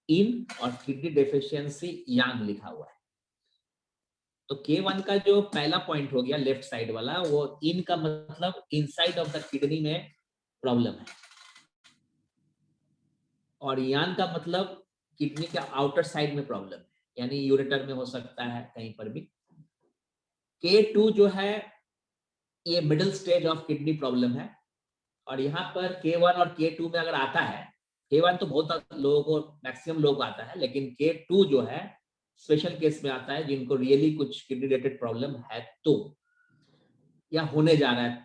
इन और किडनी डेफिशिएंसी यांग लिखा हुआ है। तो K1 का जो पहला पॉइंट हो गया लेफ्ट साइड वाला, वो इन का मतलब इनसाइड ऑफ द किडनी में प्रॉब्लम है, और यांग का मतलब किडनी का आउटर साइड में प्रॉब्लम है, यानी यूरेटर में हो सकता है, कहीं पर भी। K2 जो है ये middle stage of kidney problem है, और यहाँ पर K1 और K2 में अगर आता है, K1 तो बहुत लोगों को, मैक्सिमम लोगों को आता है, लेकिन K2 जो है स्पेशल केस में आता है, जिनको रियली कुछ किडनी रिलेटेड प्रॉब्लम है तो, या होने जा रहा है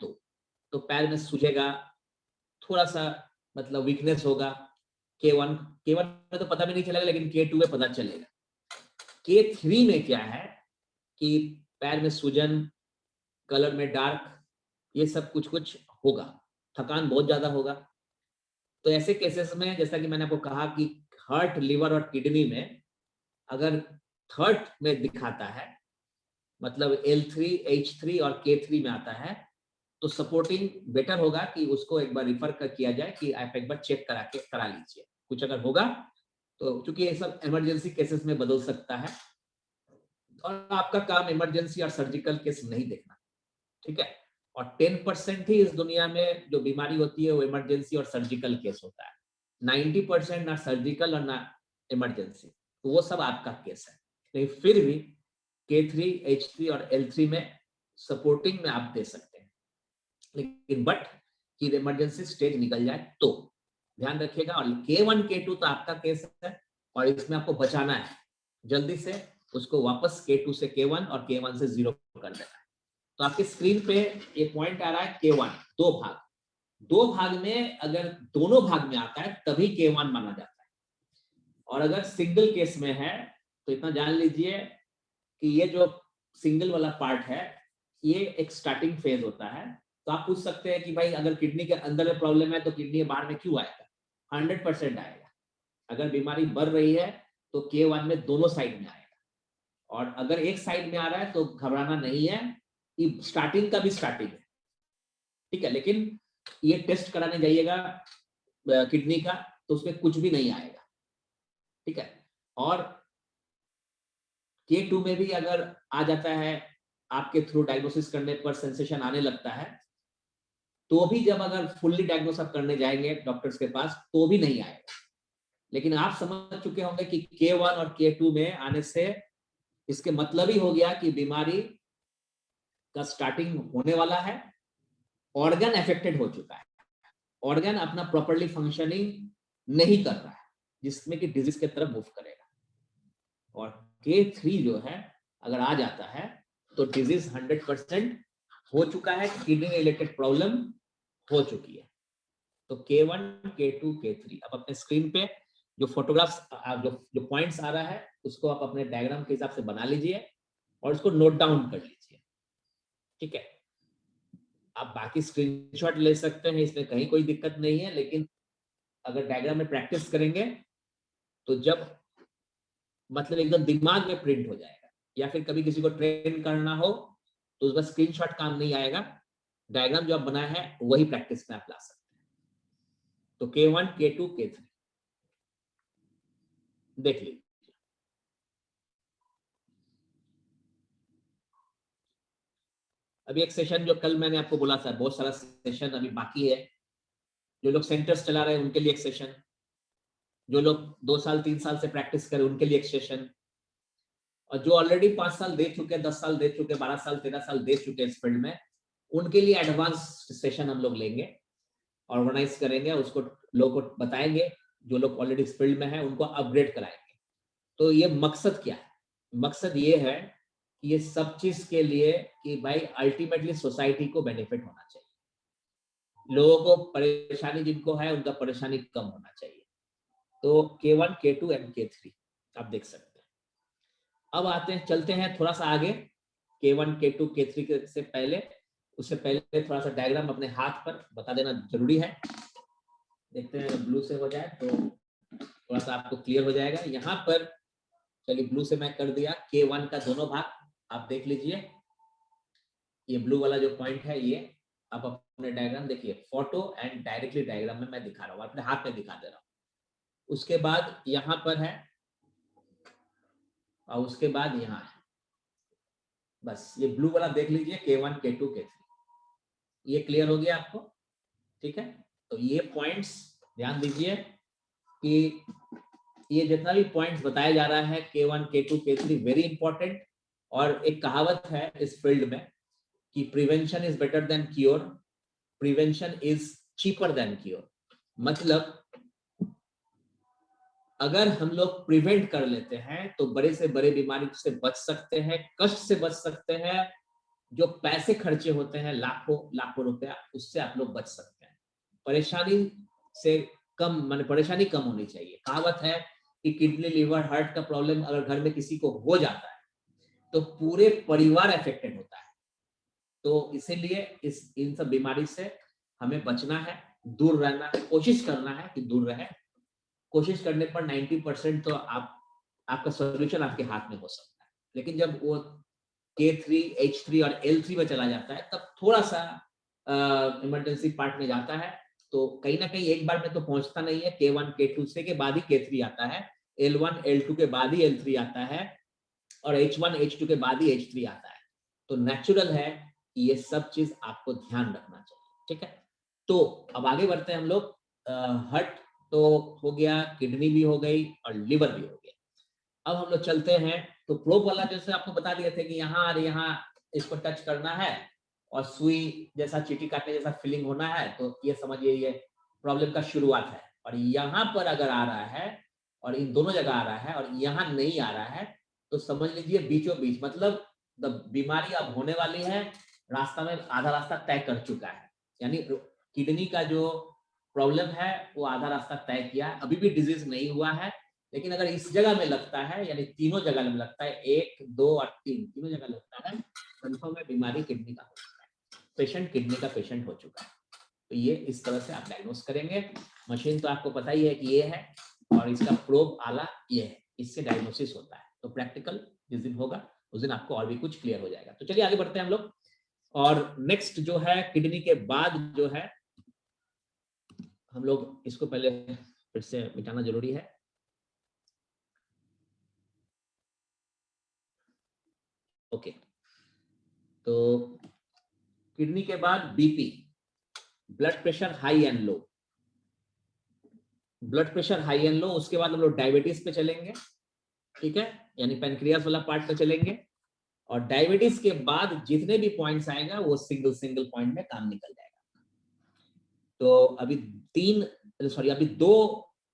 तो पैर में सूजेगा, थोड़ा सा मतलब वीकनेस होगा। K1 में तो पता भी नहीं चलेगा, लेकिन K2 में पता चलेगा। K3 में क्या है कि पैर में सूजन, कलर में डार्क, ये सब कुछ होगा, थकान बहुत ज्यादा होगा। तो ऐसे केसेस में, जैसा कि मैंने आपको कहा कि हार्ट, लिवर और किडनी में अगर थर्ड में दिखाता है, मतलब L3, H3 और K3 में आता है, तो सपोर्टिंग बेटर होगा कि उसको एक बार रिफर किया जाए कि आप एक बार चेक करा लीजिए, कुछ अगर होगा तो, क्योंकि ये सब इमरजेंसी केसेस में बदल सकता है, और आपका काम इमरजेंसी और सर्जिकल केस नहीं देखना, ठीक है। और 10% ही इस दुनिया में जो बीमारी होती है वो इमरजेंसी और सर्जिकल केस होता है, 90% ना सर्जिकल और ना इमरजेंसी, तो वो सब आपका केस है। लेकिन फिर भी K3, H3 और L3 में सपोर्टिंग में आप दे सकते हैं, लेकिन बट कि इमरजेंसी स्टेज निकल जाए तो ध्यान रखिएगा। और K1, K2 तो आपका केस है, और इसमें आपको बचाना है, जल्दी से उसको वापस K2 से K1 और K1 से 0 कर देना है। तो आपके स्क्रीन पे ये पॉइंट आ रहा है K1, दो भाग में अगर दोनों भाग में आता है तभी K1 माना जाता है, और अगर सिंगल केस में है तो इतना जान लीजिए कि ये जो सिंगल वाला पार्ट है ये एक स्टार्टिंग फेज होता है। तो आप पूछ सकते हैं कि भाई अगर किडनी के अंदर में प्रॉब्लम है तो किडनी के बाहर में क्यों आएगा? 100% आएगा। अगर बीमारी बढ़ रही है तो K1 में दोनों साइड में आएगा, और अगर एक साइड में आ रहा है तो घबराना नहीं है, स्टार्टिंग का भी स्टार्टिंग है, ठीक है। लेकिन ये टेस्ट कराने जाइएगा किडनी का, तो उसमें कुछ भी नहीं आएगा, ठीक है। और K2 में भी अगर आ जाता है, आपके थ्रू डायग्नोसिस करने पर सेंसेशन आने लगता है, तो भी जब अगर फुल्ली डायग्नोस आप करने जाएंगे डॉक्टर्स के पास तो भी नहीं आएगा। लेकिन आप समझ चुके होंगे कि K1 और K2 में आने से इसके मतलब ही हो गया कि बीमारी का स्टार्टिंग होने वाला है, ऑर्गन अफेक्टेड हो चुका है, ऑर्गन अपना प्रॉपर्ली फंक्शनिंग नहीं कर रहा है, जिसमें कि डिजीज की तरफ मूव करेगा। और K3 जो है अगर आ जाता है तो डिजीज 100% हो चुका है, किडनी रिलेटेड प्रॉब्लम हो चुकी है। तो K1, K2, K3 अब अपने स्क्रीन पे जो फोटोग्राफ्स जो पॉइंट्स आ रहा है उसको आप अपने डायग्राम के हिसाब से बना लीजिए और उसको नोट डाउन कर लीजिए, ठीक है। आप बाकी स्क्रीनशॉट ले सकते हैं, इसमें कहीं कोई दिक्कत नहीं है, लेकिन अगर डायग्राम में प्रैक्टिस करेंगे तो जब मतलब एकदम दिमाग में प्रिंट हो जाएगा, या फिर कभी किसी को ट्रेन करना हो तो उसका स्क्रीनशॉट काम नहीं आएगा, डायग्राम जो आप बनाया है वही प्रैक्टिस में आप ला सकते हैं। तो K1, K2, K3 देख लीजिए। अभी एक सेशन जो कल मैंने आपको बोला था, बहुत सारा सेशन अभी बाकी है। जो लोग सेंटर्स चला रहे हैं उनके लिए एक सेशन, जो लोग 2 साल 3 साल से प्रैक्टिस करें उनके लिए एक सेशन, और जो ऑलरेडी 5 साल दे चुके, 10 साल दे चुके, 12 साल 13 साल दे चुके इस फील्ड में, उनके लिए एडवांस सेशन हम लोग लेंगे, ऑर्गेनाइज करेंगे, उसको लोगों को बताएंगे, जो लोग ऑलरेडी इस फील्ड में हैं उनको अपग्रेड कराएंगे। तो ये मकसद क्या है? मकसद ये है कि ये सब चीज के लिए कि भाई अल्टीमेटली सोसाइटी को बेनिफिट होना चाहिए, लोगों को परेशानी जिनको है उनका परेशानी कम होना चाहिए। तो K1, K2 एंड K3 आप देख सकते हैं। अब आते हैं, चलते हैं थोड़ा सा आगे, K1, K2, K3 से पहले, उससे पहले थोड़ा सा डायग्राम अपने हाथ पर बता देना जरूरी है। देखते हैं ब्लू से हो जाए तो थोड़ा सा आपको क्लियर हो जाएगा। यहाँ पर चलिए ब्लू से मैं कर दिया, K1 का दोनों भाग आप देख लीजिए। ये ब्लू वाला जो पॉइंट है ये आप अपने डायग्राम देखिए, फोटो एंड डायरेक्टली डायग्राम में मैं दिखा रहा हूँ, अपने हाथ में दिखा दे रहा हूँ। उसके बाद यहाँ पर है और उसके बाद यहाँ है, बस ये ब्लू वाला देख लीजिए, K1, K2, K3। ये क्लियर हो गया आपको, ठीक है। तो ये पॉइंट्स ध्यान दीजिए कि ये जितना भी पॉइंट्स बताया जा रहा है K1, K2, K3 very important. और एक कहावत है इस फील्ड में कि prevention is better than cure, prevention is cheaper than cure. मतलब अगर हम लोग प्रिवेंट कर लेते हैं तो बड़े से बड़े बीमारी से बच सकते हैं, कष्ट से बच सकते हैं, जो पैसे खर्चे होते हैं लाखों लाखों रुपया, उससे आप लोग बच सकते हैं। परेशानी से कम, माने परेशानी कम होनी चाहिए। कहावत है कि किडनी, लीवर, हार्ट का प्रॉब्लम अगर घर में किसी को हो जाता है तो पूरे परिवार अफेक्टेड होता है। तो इसीलिए इन सब बीमारी से हमें बचना है, दूर रहना है, कोशिश करना है कि दूर रहे। कोशिश करने पर 90% तो आपका सॉल्यूशन आपके हाथ में हो सकता है। लेकिन जब वो K3, H3 और L3 में चला जाता है तब थोड़ा सा इमरजेंसी पार्ट में जाता है, तो कहीं ना कहीं एक बार में तो पहुंचता नहीं है। K1, K2 से के बाद ही K3 आता है, L1, L2 के बाद ही L3 आता है, और H1, H2 के बाद ही H3 आता है। तो नेचुरल है कि ये सब चीज आपको ध्यान रखना चाहिए, ठीक है। तो अब आगे बढ़ते हैं हम लोग। हार्ट तो हो गया, किडनी भी हो गई और लिवर भी हो गया। अब हम लोग चलते हैं, तो प्रोब वाला जैसे आपको बता दिए थे कि यहाँ और यहाँ इसको टच करना है और सुई जैसा, चीटी काटने जैसा फीलिंग होना है, तो ये समझिए ये प्रॉब्लम का शुरुआत है। और यहाँ पर अगर आ रहा है और इन दोनों जगह आ रहा है और यहाँ नहीं आ रहा है तो समझ लीजिए बीचों बीच, मतलब बीमारी अब होने वाली है, रास्ता में आधा रास्ता तय कर चुका है। यानी किडनी का जो प्रॉब्लम है वो आधा रास्ता तय किया है, अभी भी डिजीज नहीं हुआ है, लेकिन अगर इस जगह में लगता है, यानी तीनों जगह में लगता है, 1, 2 और 3 तीनों जगह लगता है, कंफर्म है बीमारी किडनी का हो चुका है, पेशेंट किडनी का पेशेंट हो चुका है। तो ये इस तरह से आप डायग्नोस करेंगे। मशीन तो आपको पता ही है कि ये है, और इसका प्रोब आला ये है, इससे डायग्नोसिस होता है। तो प्रैक्टिकल जिस दिन होगा उस दिन आपको और भी कुछ क्लियर हो जाएगा। तो चलिए आगे बढ़ते हैं हम लोग। और नेक्स्ट जो है किडनी के बाद जो है हम लोग इसको पहले फिर से मिटाना जरूरी है। ओके, तो किडनी के बाद BP, blood pressure high and low. Blood pressure high and low, उसके बाद हम लोग डायबिटीज पे चलेंगे, ठीक है, यानी पेनक्रियास वाला पार्ट पे चलेंगे। और डायबिटीज के बाद जितने भी पॉइंट्स आएगा वो सिंगल सिंगल पॉइंट में काम निकल जाएगा। तो अभी दो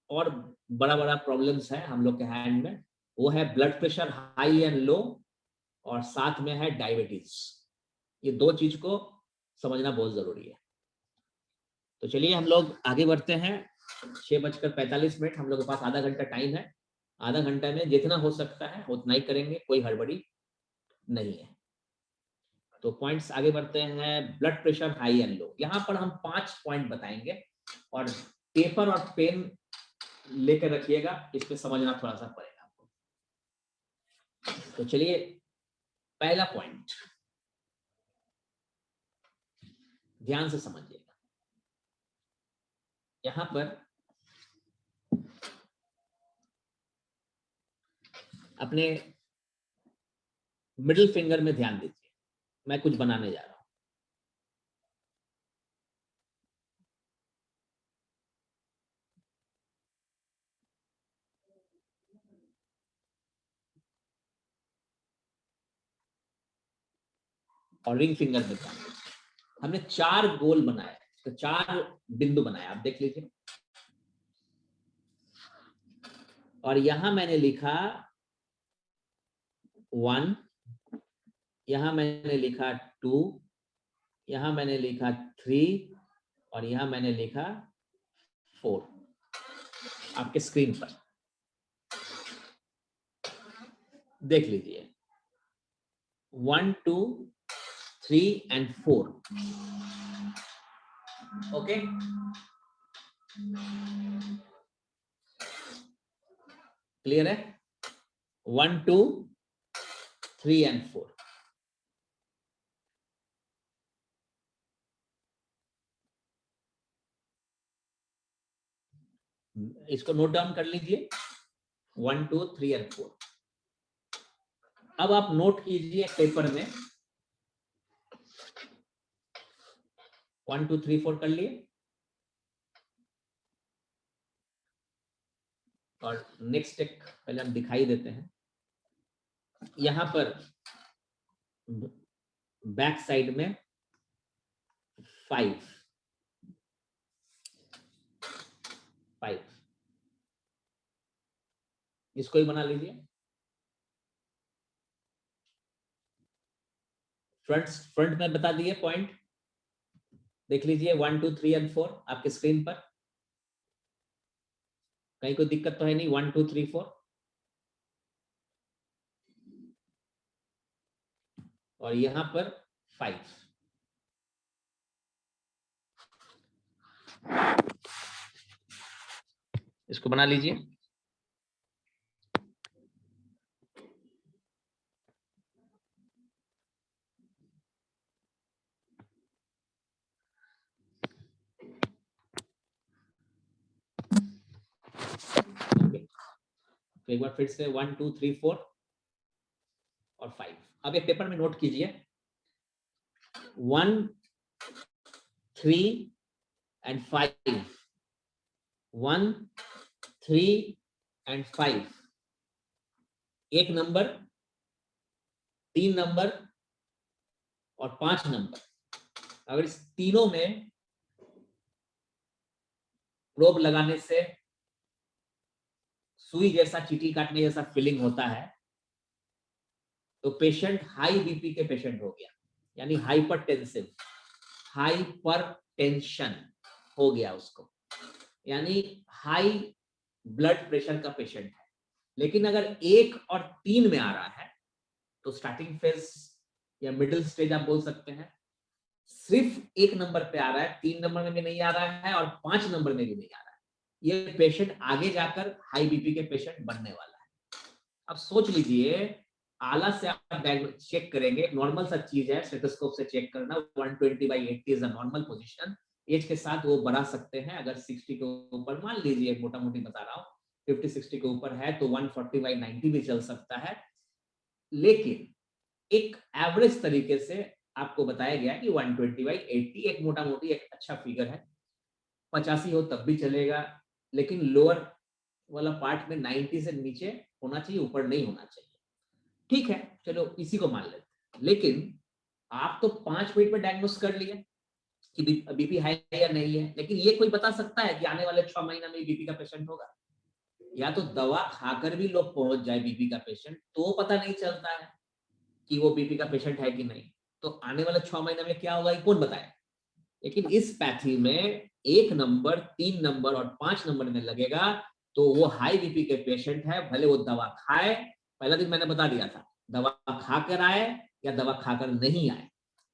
और बड़ा बड़ा प्रॉब्लम्स है हम लोग के हैंड में, वो है blood pressure high and low और साथ में है डायबिटीज। ये दो चीज को समझना बहुत जरूरी है। तो चलिए हम लोग आगे बढ़ते हैं। 6:45 हम लोग के पास आधा घंटा टाइम है। आधा घंटा में जितना हो सकता है उतना ही करेंगे, कोई हड़बड़ी नहीं है। तो पॉइंट्स आगे बढ़ते हैं। Blood pressure high and low, यहाँ पर हम 5 पॉइंट बताएंगे और पेपर और पेन लेकर रखिएगा, इसमें समझना थोड़ा सा पड़ेगा आपको। तो चलिए पहला पॉइंट ध्यान से समझिएगा। यहां पर अपने मिडिल फिंगर में ध्यान दीजिए, मैं कुछ बनाने जा रहा हूं। और रिंग फिंगर में ध्यान दीजिए। हमने 4 गोल बनाए, तो 4 बिंदु बनाए, आप देख लीजिए। और यहां मैंने लिखा 1, यहां मैंने लिखा 2, यहां मैंने लिखा 3 और यहां मैंने लिखा 4 आपके स्क्रीन पर देख लीजिए। 1, 2, 3 and 4। ओके, क्लियर है? 1, 2, 3 and 4। इसको नोट डाउन कर लीजिए, 1, 2, 3 and 4। अब आप नोट कीजिए पेपर में, 1, 2, 3, 4 कर लिए। और नेक्स्ट एक पहले हम दिखाई देते हैं। यहां पर बैक साइड में 5 इसको ही बना लीजिए। फ्रंट में बता दिए पॉइंट, देख लीजिए 1, 2, 3 and 4 आपके स्क्रीन पर। कहीं कोई दिक्कत तो है नहीं? 1, 2, 3, 4। और यहां पर 5। इसको बना लीजिए। तो एक बार फिर से 1, 2, 3, 4 और 5। अब एक पेपर में नोट कीजिए 1, 3 and 5, 1, 3 and 5। एक नंबर, 3 नंबर और 5 नंबर। अगर इस तीनों में प्रोब लगाने से सुई जैसा, चीटी काटने जैसा फीलिंग होता है, तो पेशेंट हाई बीपी के पेशेंट हो गया, यानी हाइपरटेंसिव, हाइपरटेंशन हो गया उसको, यानी हाई ब्लड प्रेशर का पेशेंट है। लेकिन अगर 1 और 3 में आ रहा है तो स्टार्टिंग फेज या मिडिल स्टेज आप बोल सकते हैं। सिर्फ 1 नंबर पे आ रहा है, 3 नंबर में भी नहीं आ रहा है और 5 नंबर में भी नहीं आ रहा है, ये पेशेंट आगे जाकर हाई बीपी के पेशेंट बनने वाला है। अब सोच लीजिए, आला से आप चेक करेंगे, नॉर्मल सा चीज है स्टेथोस्कोप से चेक करना, 120/80 is a normal position. Age के साथ वो बढ़ा सकते हैं। अगर 60 के ऊपर, मान लीजिए मोटा मोटी बता रहा हूँ, 50-60 के ऊपर है तो 140/90 भी चल सकता है। लेकिन एक एवरेज तरीके से आपको बताया गया कि 120/80 एक मोटा मोटी एक अच्छा फिगर है। 85 हो तब भी चलेगा, लेकिन लोअर वाला पार्ट में 90 से नीचे होना चाहिए, ऊपर नहीं होना चाहिए। ठीक है, चलो इसी को मान लेते हैं। लेकिन आप तो 5 मिनट में डायग्नोस कर लिए कि बीपी हाई है या नहीं है, लेकिन ये कोई बता सकता है कि आने वाले 6 महीना में बीपी का पेशेंट होगा? या तो दवा खाकर भी लोग पहुंच जाए बीपी का पेशेंट, तो पता नहीं चलता है कि वो बीपी का पेशेंट है कि नहीं। तो आने वाले 6 महीने में क्या होगा ये कौन बताए? लेकिन इस पैथी में 1 नंबर, 3 नंबर और 5 नंबर में लगेगा तो वो हाई बीपी के पेशेंट है, भले वो दवा खाए। पहला दिन मैंने बता दिया था, दवा खाकर आए या दवा खाकर नहीं आए,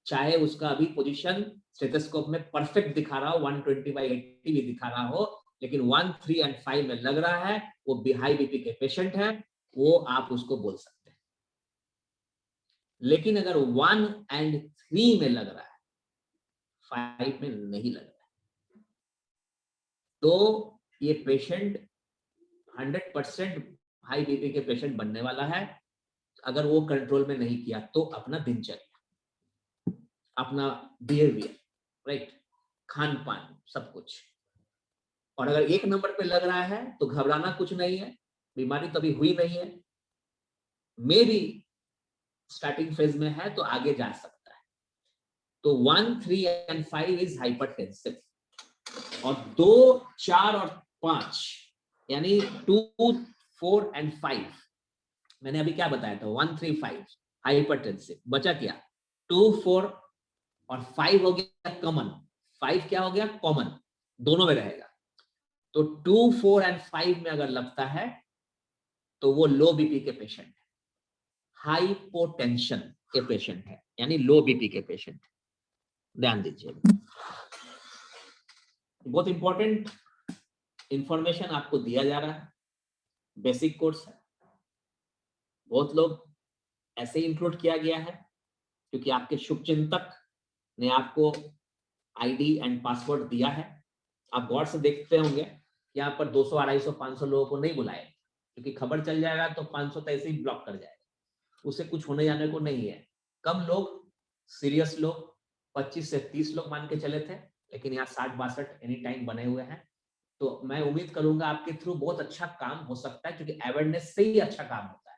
चाहे उसका अभी पोजीशन स्टेथोस्कोप में परफेक्ट दिखा रहा हो, 120/80 भी दिखा रहा हो, लेकिन 1, 3 और 5 में लग रहा है वो हाई बीपी के पेशेंट है, वो आप उसको बोल सकते हैं। लेकिन अगर 1 और 3 में लग रहा है, 5 में नहीं लग रहा है, तो ये पेशेंट 100% हाई बीपी के पेशेंट बनने वाला है। अगर वो कंट्रोल में नहीं किया तो अपना दिनचर्या, अपना बिहेवियर, राइट, खान पान, सब कुछ। और अगर 1 नंबर पे लग रहा है तो घबराना कुछ नहीं है, बीमारी तो अभी हुई नहीं है, मे बी स्टार्टिंग फेज में है तो आगे जा सकता है। तो 1, 3 और 5 इज हाइपरटेंसिव, और 2, 4 और 5 यानी 2, 4 और 5, मैंने अभी क्या बताया था, 1, 3, 5 हाइपरटेंसिव, बचा क्या, 2, 4 और 5 हो गया कॉमन। 5 क्या हो गया, कॉमन, दोनों में रहेगा। तो 2, 4 और 5 में अगर लगता है तो वो लो बीपी के पेशेंट है, हाइपोटेंशन के पेशेंट है, यानी लो बीपी के पेशेंट। ध्यान दीजिए, बहुत इंपॉर्टेंट इंफॉर्मेशन आपको दिया जा रहा है, बेसिक कोर्स है। बहुत लोग ऐसे इंक्लूड किया गया है क्योंकि आपके शुभचिंतक ने आपको आईडी एंड पासवर्ड दिया है। आप गौर से देखते होंगे यहाँ पर 200, 250, 500 लोगों को नहीं बुलाए, क्योंकि खबर चल जाएगा तो 500 तो ऐसे ही ब्लॉक कर जाएगा, उसे कुछ होने जाने को नहीं है। कम लोग, सीरियस लोग, 25 से 30 लोग मान के चले थे, लेकिन यहाँ 60-62 एनी टाइम बने हुए हैं। तो मैं उम्मीद करूंगा आपके थ्रू बहुत अच्छा काम हो सकता है, क्योंकि अवेयरनेस से ही अच्छा काम होता है,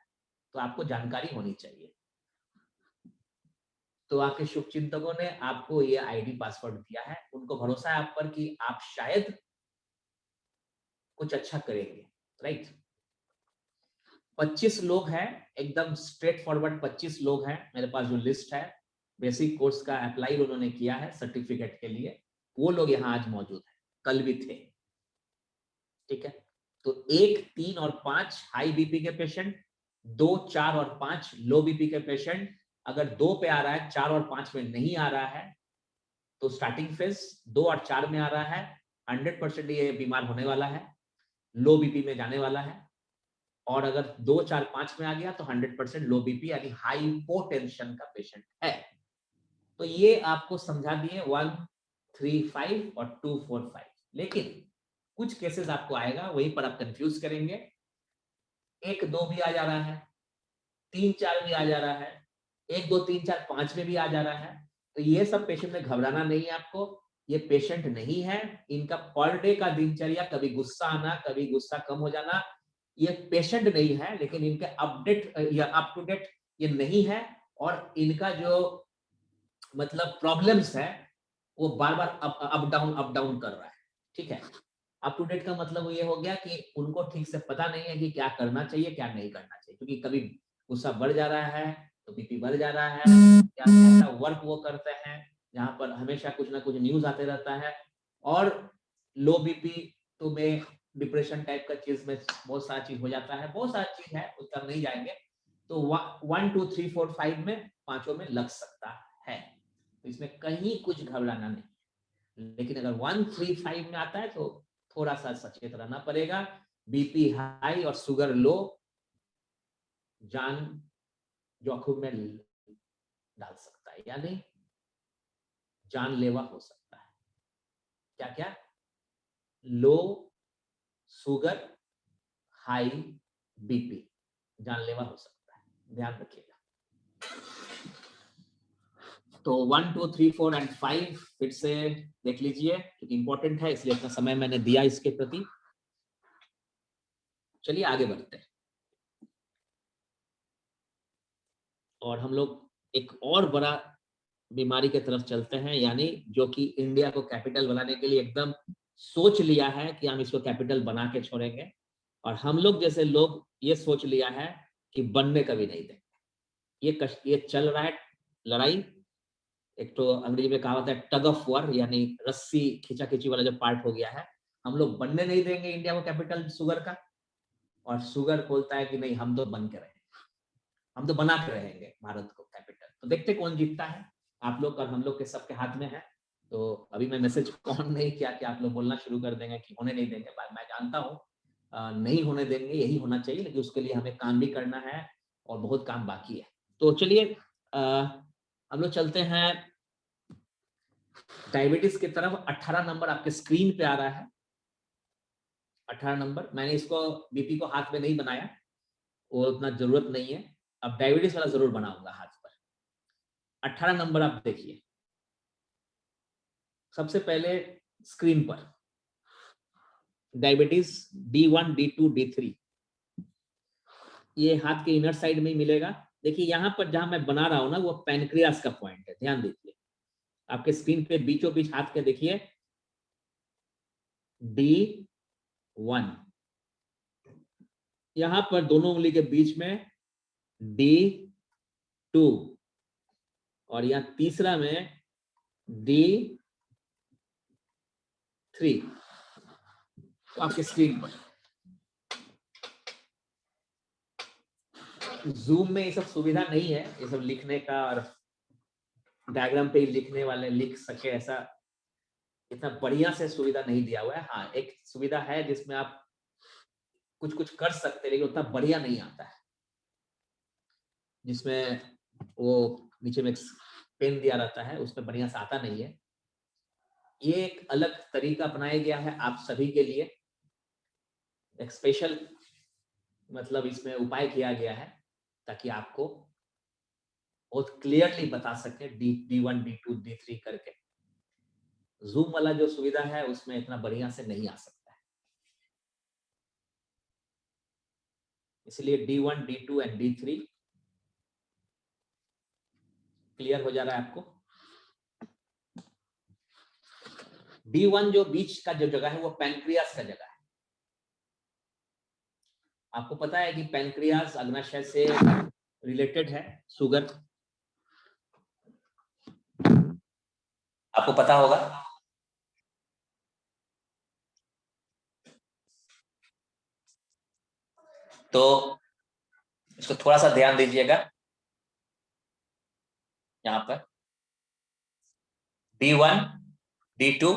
तो आपको जानकारी होनी चाहिए। तो आपके शुभचिंतकों ने आपको ये आईडी पासवर्ड दिया है, उनको भरोसा है आप पर कि आप शायद कुछ अच्छा करेंगे, राइट। 25 लोग हैं, एकदम स्ट्रेट फॉरवर्ड 25 लोग हैं मेरे पास जो लिस्ट है, बेसिक कोर्स का अप्लाई उन्होंने किया है सर्टिफिकेट के लिए, वो लोग यहाँ आज मौजूद हैं, कल भी थे। ठीक है, तो 1, 3 और 5 हाई बीपी के पेशेंट, 2, 4 और 5 लो बीपी के पेशेंट। अगर 2 पे आ रहा है, 4 और 5 में नहीं आ रहा है, तो स्टार्टिंग फेज 2 और 4 में आ रहा है, 100% ये बीमार होने वाला है, लो बीपी में जाने वाला है। और अगर 2, 4, 5 में आ गया तो 100% लो बीपी यानी हाइपोटेंशन का पेशेंट है। तो ये आपको समझा दिए 1, 3, 5 और 2, 4, 5। लेकिन कुछ केसेस आपको आएगा, वहीं पर आप कंफ्यूज करेंगे। 1, 2 भी आ जा रहा है, 3, 4 भी आ जा रहा है, 1, 2, 3, 4, 5 में भी आ जा रहा है। तो ये सब पेशेंट में घबराना नहीं है आपको, ये पेशेंट नहीं है। इनका पर डे का दिनचर्या, कभी गुस्सा आना, कभी गुस्सा कम हो जाना, ये पेशेंट नहीं है, लेकिन इनके अपडेट या अप टू डेट ये नहीं है। और इनका जो मतलब प्रॉब्लम्स है वो बार बार अप डाउन कर रहा है। ठीक है, अप टू डेट का मतलब ये हो गया कि उनको ठीक से पता नहीं है कि क्या करना चाहिए क्या नहीं करना चाहिए, क्योंकि कभी गुस्सा बढ़ जा रहा है तो बीपी बढ़ जा रहा है, या ऐसा वर्क वो करते हैं जहाँ पर हमेशा कुछ ना कुछ न्यूज आते रहता है। और लो बीपी तो में डिप्रेशन टाइप का चीज में बहुत सारा चीज हो जाता है, बहुत सारा चीज है, उस पर नहीं जाएंगे। तो 1, 2, 3, 4, 5 में, पांचों में लग सकता है, तो इसमें कहीं कुछ घबराना नहीं। लेकिन अगर 1, 3, 5 में आता है तो थोड़ा सा सचेत रहना पड़ेगा। बीपी हाई और शुगर लो जान जोखिम में डाल सकता है, यानी जानलेवा हो सकता है। क्या क्या? लो शुगर, हाई बीपी, जानलेवा हो सकता है, ध्यान रखिएगा। तो 1, 2, 3, 4 एंड 5 फिर से देख लीजिए क्योंकि इंपॉर्टेंट है, इसलिए इतना समय मैंने दिया इसके प्रति। चलिए आगे बढ़ते हैं और हम लोग एक और बड़ा बीमारी की तरफ चलते हैं, यानी जो कि इंडिया को कैपिटल बनाने के लिए एकदम सोच लिया है कि हम इसको कैपिटल बना के छोड़ेंगे, और हम लोग जैसे लोग ये सोच लिया है कि बनने कभी नहीं देंगे। ये चल रहा है लड़ाई। एक तो अंग्रेजी में कहावत है टग ऑफ वॉर, यानी रस्सी खींचा-खींची वाला जो पार्ट हो गया है। हम लोग बनने नहीं देंगे इंडिया को कैपिटल शुगर का, और शुगर बोलता है कि नहीं, हम तो बन के रहेंगे, हम तो बना के रहेंगे भारत को कैपिटल। तो देखते कौन जीतता है, आप लोग और हम लोग के सबके हाथ में है। तो अभी मैं मैसेज ऑन नहीं किया कि आप लोग बोलना शुरू कर देंगे कि होने नहीं देंगे। मैं जानता हूँ नहीं होने देंगे, यही होना चाहिए, लेकिन उसके लिए हमें काम भी करना है और बहुत काम बाकी है। तो चलिए हम लोग चलते हैं डायबिटीज की तरफ। 18 नंबर आपके स्क्रीन पे आ रहा है। 18 नंबर, मैंने इसको बीपी को हाथ में नहीं बनाया, वो उतना जरूरत नहीं है। अब डायबिटीज वाला जरूर बनाऊंगा हाथ पर। 18 नंबर आप देखिए, सबसे पहले स्क्रीन पर डायबिटीज D1, D2, D3, ये हाथ के इनर साइड में ही मिलेगा। देखिए यहाँ पर जहां मैं बना रहा हूं ना, वो पैनक्रियास का पॉइंट है, ध्यान दीजिए। आपके स्क्रीन पे बीचों बीच हाथ के देखिए D1, यहां पर दोनों उंगली के बीच में D2, और यहाँ तीसरा में D3, तो आपके स्क्रीन पर। जूम में ये सब सुविधा नहीं है, ये सब लिखने का, और डायग्राम पे ही लिखने वाले लिख सके, ऐसा इतना बढ़िया से सुविधा नहीं दिया हुआ है। हाँ, एक सुविधा है जिसमें आप कुछ कुछ कर सकते हैं, लेकिन उतना बढ़िया नहीं आता है, जिसमें वो नीचे में पेन दिया रहता है, उसमें बढ़िया से आता नहीं है। ये एक अलग तरीका अपनाया गया है आप सभी के लिए, एक स्पेशल मतलब इसमें उपाय किया गया है, ताकि आपको बहुत क्लियरली बता सके D1, D2, D3 करके। जूम वाला जो सुविधा है उसमें इतना बढ़िया से नहीं आ सकता है, इसलिए D1, D2 and D3 clear हो जा रहा है आपको। D1 जो बीच का जो जगह है वो पैनक्रियास का जगह है। आपको पता है कि पैनक्रियास अग्नाशय से रिलेटेड है शुगर, आपको पता होगा। तो इसको थोड़ा सा ध्यान दीजिएगा, यहाँ पर D1, D2,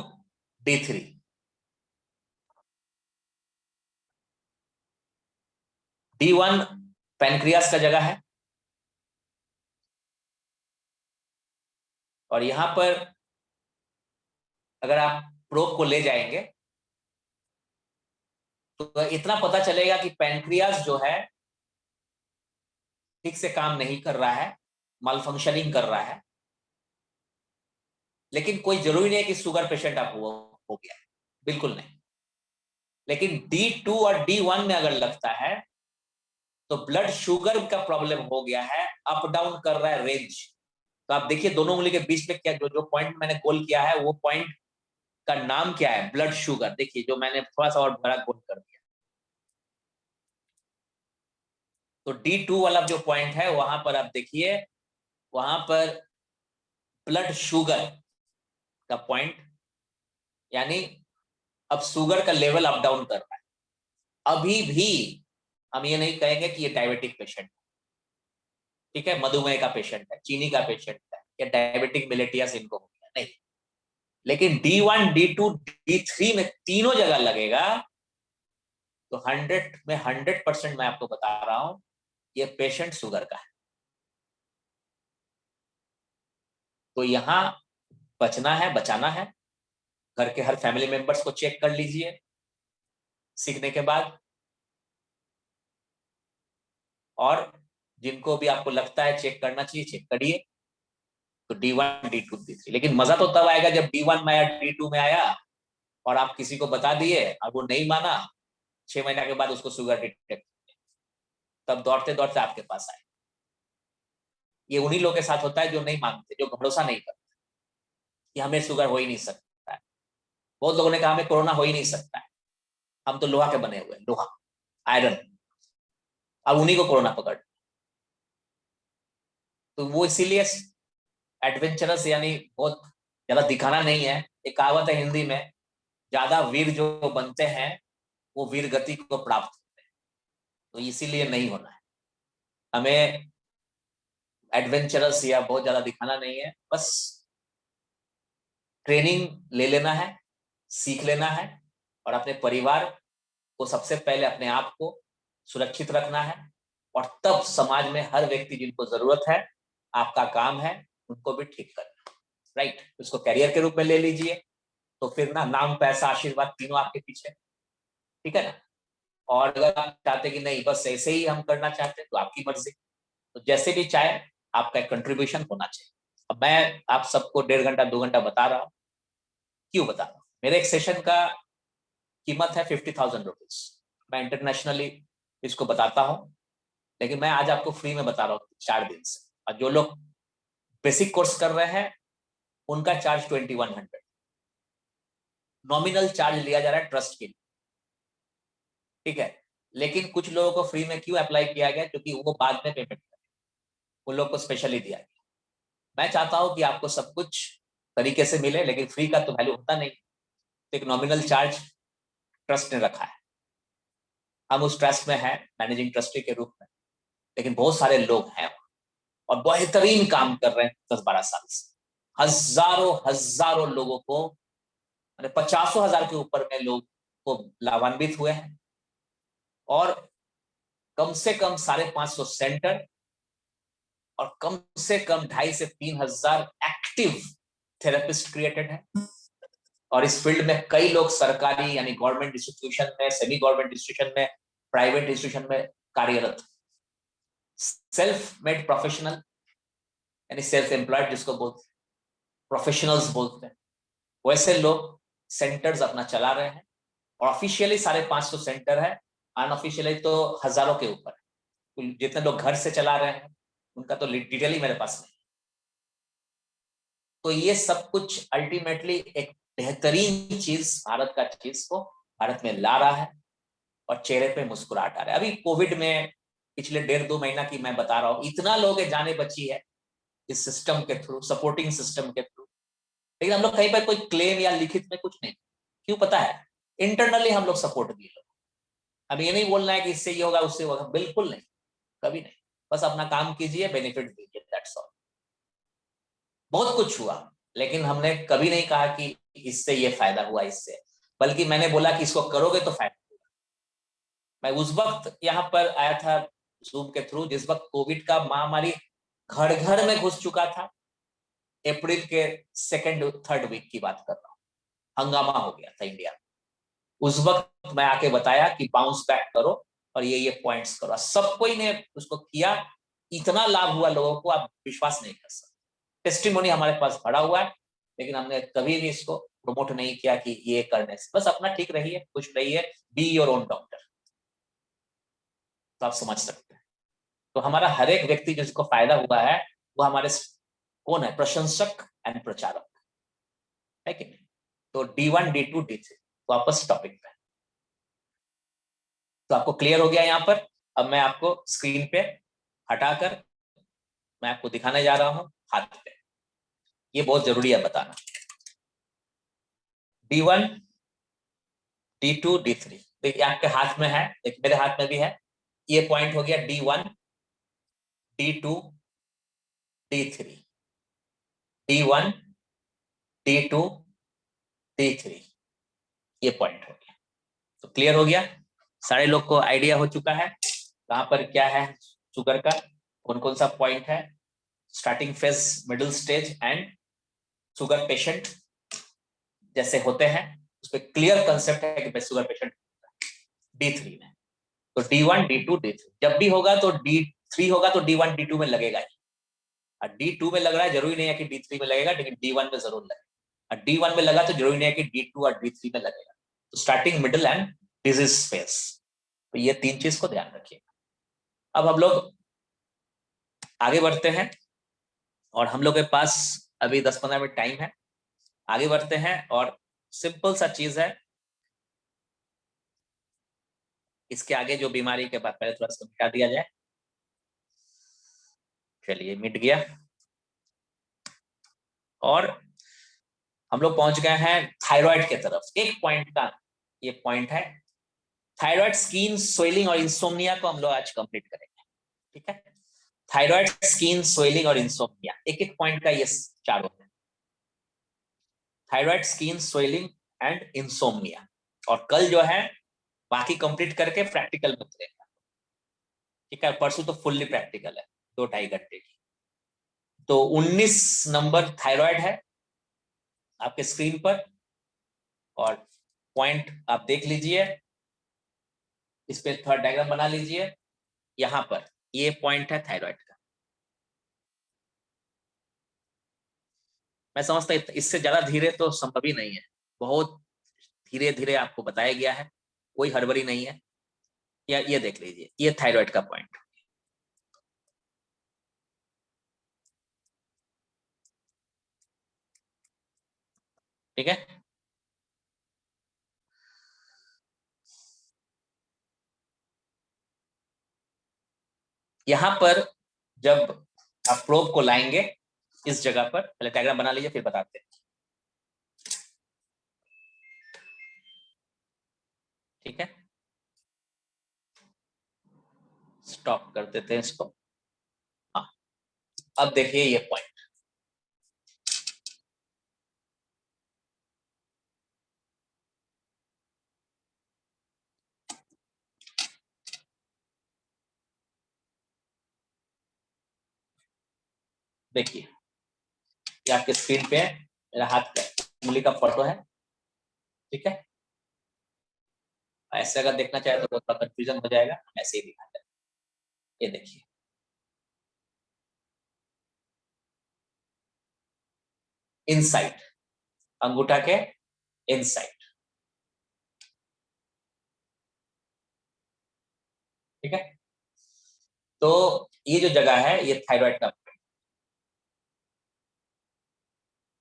D3, D1 pancreas का जगह है, और यहां पर अगर आप प्रोब को ले जाएंगे तो इतना पता चलेगा कि पैनक्रियास जो है ठीक से काम नहीं कर रहा है, मालफंक्शनिंग कर रहा है। लेकिन कोई जरूरी नहीं है कि शुगर पेशेंट आप हो गया, बिल्कुल नहीं। लेकिन D2 और D1 में अगर लगता है तो ब्लड शुगर का प्रॉब्लम हो गया है, अप डाउन कर रहा है रेंज। तो आप देखिए दोनों उंगली के बीच में क्या जो जो पॉइंट मैंने गोल किया है, वो पॉइंट का नाम क्या है? Blood sugar. देखिए जो मैंने थोड़ा सा और बड़ा गोल कर दिया। तो D2 वाला जो पॉइंट है वहां पर आप देखिए, वहां पर ब्लड शुगर का पॉइंट, यानी अब शुगर का लेवल अप डाउन कर रहा है। अभी भी हम ये नहीं कहेंगे कि ये डायबिटिक पेशेंट, ठीक है, मधुमेह का पेशेंट है, चीनी का पेशेंट है, या डायबिटिक मिलेटियस इनको हो गया, नहीं। लेकिन D1, D2, D3 में तीनों जगह लगेगा तो 100 में 100% मैं आपको बता रहा हूं ये पेशेंट शुगर का है। तो यहां बचना है, बचाना है, घर के हर फैमिली मेंबर्स को चेक कर लीजिए सीखने के बाद, और जिनको भी आपको लगता है चेक करना चाहिए चेक करिए। तो D1, D2, D3। लेकिन मजा तो तब आएगा जब D1 में या D2 में आया और आप किसी को बता दिए और वो नहीं माना, 6 महीने के बाद उसको शुगर डिटेक्ट, तब दौड़ते दौड़ते आपके पास आए। ये उन्हीं लोगों के साथ होता है जो नहीं मानते, जो भरोसा नहीं करते कि हमें शुगर हो ही नहीं सकता है। बहुत लोगों ने कहा हमें कोरोना हो ही नहीं सकता है, हम तो लोहा के बने हुए हैं, लोहा, आयरन। अब उन्हीं को कोरोना पकड़, तो वो इसीलिए एडवेंचरस यानी बहुत ज्यादा दिखाना नहीं है। एक कहावत है हिंदी में, ज्यादा वीर जो बनते हैं वो वीर गति को प्राप्त होते हैं। तो इसीलिए नहीं होना है हमें एडवेंचरस या बहुत ज्यादा दिखाना नहीं है, बस ट्रेनिंग ले लेना है, सीख लेना है, और अपने परिवार को सबसे पहले अपने आप को सुरक्षित रखना है, और तब समाज में हर व्यक्ति जिनको जरूरत है आपका काम है उनको भी ठीक करना। राइट, उसको कैरियर के रूप में ले लीजिए, तो फिर ना नाम पैसा आशीर्वाद तीनों आपके पीछे, ठीक है ना। और अगर आप चाहते कि नहीं बस ऐसे ही हम करना चाहते हैं तो आपकी मर्जी, तो जैसे भी चाहे आपका एक कंट्रीब्यूशन होना चाहिए। अब मैं आप सबको 1.5 घंटा 2 घंटा बता रहा हूँ, क्यों बता रहा हूँ? मेरे एक सेशन का कीमत है 50,000 रुपीज। मैं इंटरनेशनली इसको बताता हूँ, लेकिन मैं आज आपको फ्री में बता रहा हूँ 4 दिन से। और जो लोग बेसिक कोर्स कर रहे हैं उनका चार्ज 2100 नॉमिनल चार्ज लिया जा रहा है ट्रस्ट के लिए, ठीक है। लेकिन कुछ लोगों को फ्री में क्यों अप्लाई किया गया, क्योंकि वो बाद में पेमेंट करें, उन लोगों को स्पेशली दिया गया। मैं चाहता हूं कि आपको सब कुछ तरीके से मिले, लेकिन फ्री का तो वैल्यू होता नहीं, तो एक नॉमिनल चार्ज ट्रस्ट ने रखा है। हम उस ट्रस्ट में हैं मैनेजिंग ट्रस्टी के रूप में, लेकिन बहुत सारे लोग हैं और बेहतरीन काम कर रहे हैं 10-12 साल से। हजारों हजारों लोगों को, 50,000 के ऊपर में लोग को लाभान्वित हुए हैं, और कम से कम 550 सेंटर, और कम से कम 2,500 से 3,000 एक्टिव थेरेपिस्ट क्रिएटेड है। और इस फील्ड में कई लोग सरकारी यानी गवर्नमेंट इंस्टीट्यूशन में, सेमी गवर्नमेंट इंस्टीट्यूशन में, प्राइवेट इंस्टीट्यूशन में कार्यरत। सेल्फ मेड प्रोफेशनल यानी सेल्फ एम्प्लॉयड जिसको बोलते हैं, प्रोफेशनल्स बोलते हैं, वैसे लोग सेंटर्स अपना चला रहे हैं। और ऑफिशियली 550 सेंटर है, अनऑफिशियली तो हजारों के ऊपर है। जितने लोग घर से चला रहे हैं उनका तो डिटेल ही मेरे पास नहीं। तो ये सब कुछ अल्टीमेटली एक बेहतरीन चीज भारत का चीज को भारत में ला रहा है, और चेहरे पे मुस्कुराहट आ रहा है। अभी कोविड में पिछले 1.5-2 महीना की मैं बता रहा हूँ, इतना लोगों के जाने बची है इस सिस्टम के थ्रू, सपोर्टिंग सिस्टम के थ्रू। लेकिन हम लोग कहीं पर कोई क्लेम या लिखित में कुछ नहीं, क्यों पता है, इंटरनली हम लोग सपोर्ट दिए लोग। अब ये नहीं बोलना है कि इससे ये होगा उससे होगा, बिल्कुल नहीं, कभी नहीं। बस अपना काम कीजिए, बेनिफिट दीजिए, दैट्स ऑल। बहुत कुछ हुआ, लेकिन हमने कभी नहीं कहा कि इससे ये फायदा हुआ इससे, बल्कि मैंने बोला कि इसको करोगे तो फायदा होगा। मैं उस वक्त यहाँ पर आया था जूम के थ्रू जिस वक्त कोविड का महामारी घर घर में घुस चुका था। अप्रैल के 2-3 वीक की बात कर रहा हूँ, हंगामा हो गया था इंडिया में। उस वक्त मैं आके बताया कि बाउंस बैक करो और ये पॉइंट्स करो, सब कोई ने उसको किया। इतना लाभ हुआ लोगों को, आप विश्वास नहीं कर सकते। टेस्टिमोनी हमारे पास पड़ा हुआ है, लेकिन हमने कभी भी इसको प्रमोट नहीं किया कि ये करने से, बस अपना ठीक रहिए, खुश रहिए, बी योर ओन डॉक्टर, तो आप समझ सकते हैं। तो हमारा हर एक व्यक्ति जिसको फायदा हुआ है वो हमारे कौन है, प्रशंसक एंड प्रचारक है कि नहीं। तो D1, D2, D3 वापस टॉपिक पे। तो आपको क्लियर हो गया यहाँ पर। अब मैं आपको स्क्रीन पे हटाकर मैं आपको दिखाने जा रहा हूं हाथ पे, ये बहुत जरूरी है बताना। D1, D2, D3 देखिए आपके हाथ में है, एक मेरे हाथ में भी है। ये पॉइंट हो गया D1, D2, D3, D1, D2, D3, ये पॉइंट हो गया। तो क्लियर हो गया, सारे लोग को आइडिया हो चुका है कहां पर क्या है शुगर का, कौन कौन सा पॉइंट है, starting phase, middle stage and sugar patient. जैसे होते हैं उस पर क्लियर कंसेप्ट है कि मैं शुगर पेशेंट D3 में, तो D1 D2 D3 जब भी होगा तो D3 होगा तो D1 D2 में लगेगा ही, और D2 में लग रहा है जरूरी नहीं है कि D3 में लगेगा, लेकिन D1 में जरूर लगेगा, और D1 में लगा तो जरूरी नहीं है कि D2 और D3 में लगेगा। तो starting, middle and disease face, तो ये 3 चीज को ध्यान रखिएगा। अब हम लोग आगे बढ़ते हैं, और हम लोग के पास अभी 10-15 मिनट टाइम है, आगे बढ़ते हैं। और सिंपल सा चीज है, इसके आगे जो बीमारी के बाद पहले थोड़ा सा मिटा दिया जाए। चलिए, मिट गया। और हम लोग पहुंच गए हैं थायराइड के तरफ। एक पॉइंट का ये पॉइंट है, थायराइड स्किन स्वेलिंग और इंसोम्निया को हम लोग आज कंप्लीट करेंगे, ठीक है। थायराइड स्किन स्वेलिंग और इंसोम्निया, एक एक पॉइंट का ये चारों है, thyroid skin swelling and insomnia. और कल जो है बाकी कंप्लीट करके प्रैक्टिकल में करेंगे, ठीक है। परसों तो फुल्ली प्रैक्टिकल है, 2-2.5 घंटे की। तो 19 नंबर थायराइड है आपके स्क्रीन पर, और पॉइंट आप देख लीजिए, इस पे थोड़ा डायग्राम बना लीजिए। यहां पर ये पॉइंट है थायराइड का। मैं समझता इससे ज्यादा धीरे तो संभव ही नहीं है, बहुत धीरे धीरे आपको बताया गया है, कोई हड़बड़ी नहीं है। या ये देख लीजिए, ये थायराइड का पॉइंट, ठीक है। यहां पर जब आप प्रोब को लाएंगे इस जगह पर, पहले डायग्राम बना लीजिए फिर बताते हैं, ठीक है। स्टॉप कर देते हैं इसको। हाँ, अब देखिए ये पॉइंट, देखिए ये आपके स्क्रीन पे है, मेरा हाथ का उंगली का फोटो है, ठीक है। ऐसे अगर देखना चाहे तो थोड़ा कंफ्यूजन हो जाएगा, ऐसे ही दिखा दें। ये देखिए, इनसाइड, अंगूठा के इनसाइड, ठीक है। तो ये जो जगह है ये थायराइड का,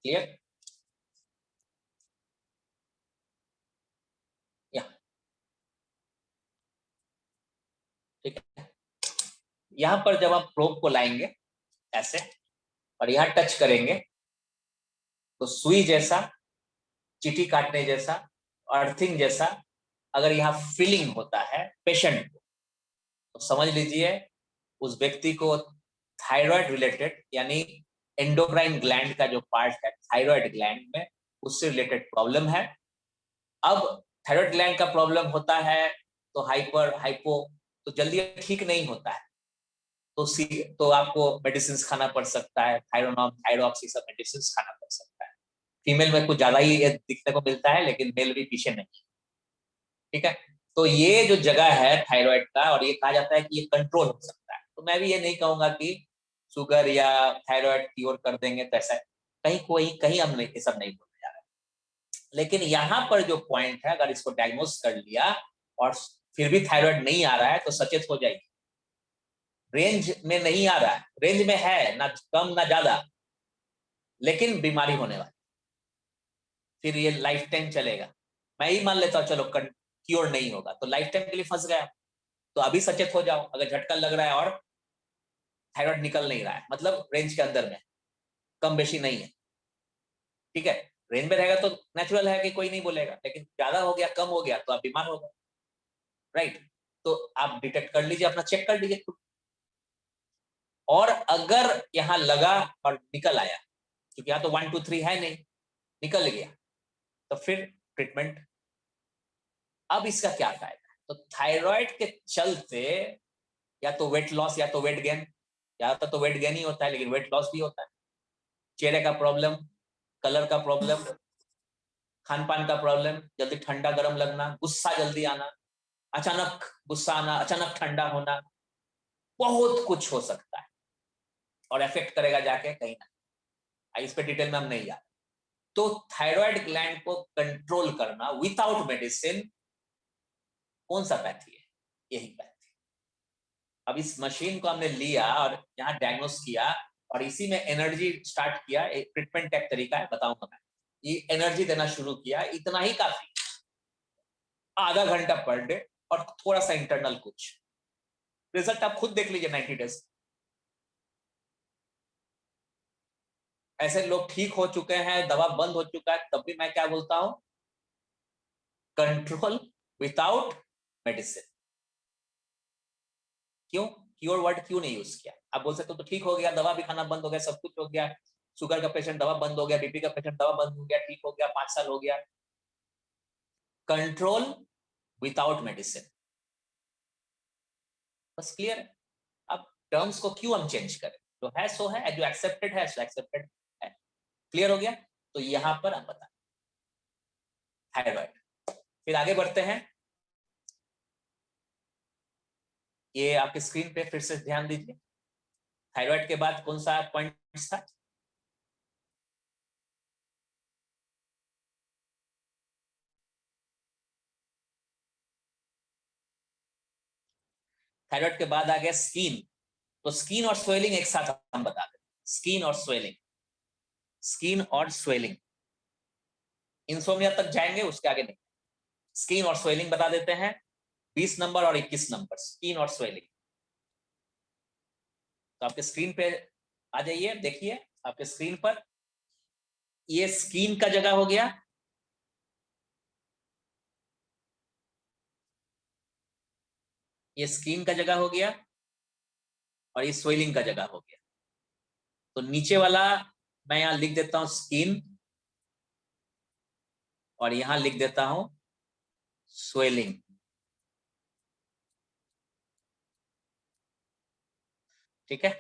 क्लियर। ठीक है, यहां पर जब आप प्रोब को लाएंगे ऐसे और यहां टच करेंगे तो सुई जैसा, चीटी काटने जैसा, अर्थिंग जैसा अगर यहाँ फीलिंग होता है पेशेंट को, तो समझ लीजिए उस व्यक्ति को थायराइड रिलेटेड, यानी एंडोक्राइन ग्लैंड का जो पार्ट है थायराइड ग्लैंड में, उससे रिलेटेड प्रॉब्लम है। अब थायराइड ग्लैंड का प्रॉब्लम होता है तो हाइपर हाइपो तो जल्दी ठीक नहीं होता है, तो आपको मेडिसिन खाना पड़ सकता है, थायरोनॉम, थायरॉक्स, ये सब मेडिसिन खाना पड़ सकता है। फीमेल में कुछ ज्यादा ही ये दिखने को मिलता है, लेकिन मेल भी पीछे नहीं, ठीक है। तो ये जो जगह है थायराइड का, और ये कहा जाता है कि ये कंट्रोल हो सकता है, तो मैं भी ये नहीं कहूंगा कि शुगर या थायराइड क्योर कर देंगे, तो ऐसा कहीं कोई कहीं हम नहीं, ये सब नहीं बोलने जा रहे। लेकिन यहाँ पर जो पॉइंट है, अगर इसको डायग्नोस कर लिया और फिर भी थायराइड नहीं आ रहा है तो सचेत हो जाएगी। रेंज में नहीं आ रहा है, रेंज में है ना, कम ना ज्यादा, लेकिन बीमारी होने वाली, फिर ये लाइफ टाइम चलेगा। मैं ही मान लेता हूँ चलो क्योर नहीं होगा, तो लाइफ टाइम के लिए फंस गया। तो अभी सचेत हो जाओ, अगर झटका लग रहा है और थायराइड निकल नहीं रहा है, मतलब रेंज के अंदर में, कम बेशी नहीं है, ठीक है। रेंज में रहेगा तो नेचुरल है कि कोई नहीं बोलेगा, लेकिन ज्यादा हो गया, कम हो गया तो आप बीमार हो गए, राइट। तो आप डिटेक्ट कर लीजिए, अपना चेक कर लीजिए। और अगर यहाँ लगा और निकल आया, क्योंकि यहाँ तो 1 2 3 है नहीं, निकल गया, तो फिर ट्रीटमेंट। अब इसका क्या फायदा है, तो थायराइड के चलते या तो वेट लॉस या तो वेट गेन, ज्यादातर तो वेट गेन ही होता है, लेकिन वेट लॉस भी होता है, चेहरे का प्रॉब्लम, कलर का प्रॉब्लम, खान पान का प्रॉब्लम, जल्दी ठंडा गर्म लगना, गुस्सा जल्दी आना, अचानक गुस्सा आना, अचानक ठंडा होना, बहुत कुछ हो सकता है और इफेक्ट करेगा जाके कहीं ना। इस पे डिटेल में हम नहीं जाते। तो थायराइड ग्लैंड को कंट्रोल करना विदाउट मेडिसिन कौन सा पैथी है? यही पैथी। अब इस मशीन को हमने लिया और यहाँ डायग्नोस किया और इसी में एनर्जी स्टार्ट किया। एक ट्रीटमेंट का एक तरीका है, बताऊंगा मैं। ये एनर्जी देना शुरू किया, इतना ही काफी, आधा घंटा पर डे और थोड़ा सा इंटरनल कुछ। रिजल्ट आप खुद देख लीजिए 90 डेज। ऐसे लोग ठीक हो चुके हैं, दवा बंद हो चुका है, तब भी मैं क्या बोलता हूं? Control without medicine. क्यों? क्योर वर्ड क्यों नहीं यूज किया? आप बोल सकते हो तो ठीक हो गया, दवा भी खाना बंद हो गया, सब कुछ हो गया, शुगर का पेशेंट दवा बंद हो गया, बीपी का पेशेंट दवा बंद हो गया, ठीक हो गया, 5 साल हो गया। कंट्रोल विदाउट मेडिसिन, बस क्लियर है। अब टर्म्स को क्यों हम चेंज करें? जो है सो है, जो एक्सेप्टेड है सो एक्सेप्टेड है। क्लियर हो गया? तो यहां पर हम बता थायराइड। फिर आगे बढ़ते हैं। ये आपके स्क्रीन पे फिर से ध्यान दीजिए। थायराइड के बाद कौन सा पॉइंट था? थायराइड के बाद आ गया स्किन। तो स्किन और स्वेलिंग एक साथ हम बता दें। स्किन और स्वेलिंग, स्किन और स्वेलिंग, इंसोम्निया तक जाएंगे, उसके आगे नहीं। स्किन और स्वेलिंग बता देते हैं। 20 नंबर और 21 नंबर, स्किन और स्वेलिंग। तो आपके स्क्रीन पे आ जाइए, देखिए आपके स्क्रीन पर ये स्किन का जगह हो गया, ये स्किन का जगह हो गया और ये स्वेलिंग का जगह हो गया। तो नीचे वाला मैं यहां लिख देता हूं स्किन और यहां लिख देता हूं स्वेलिंग। ठीक है,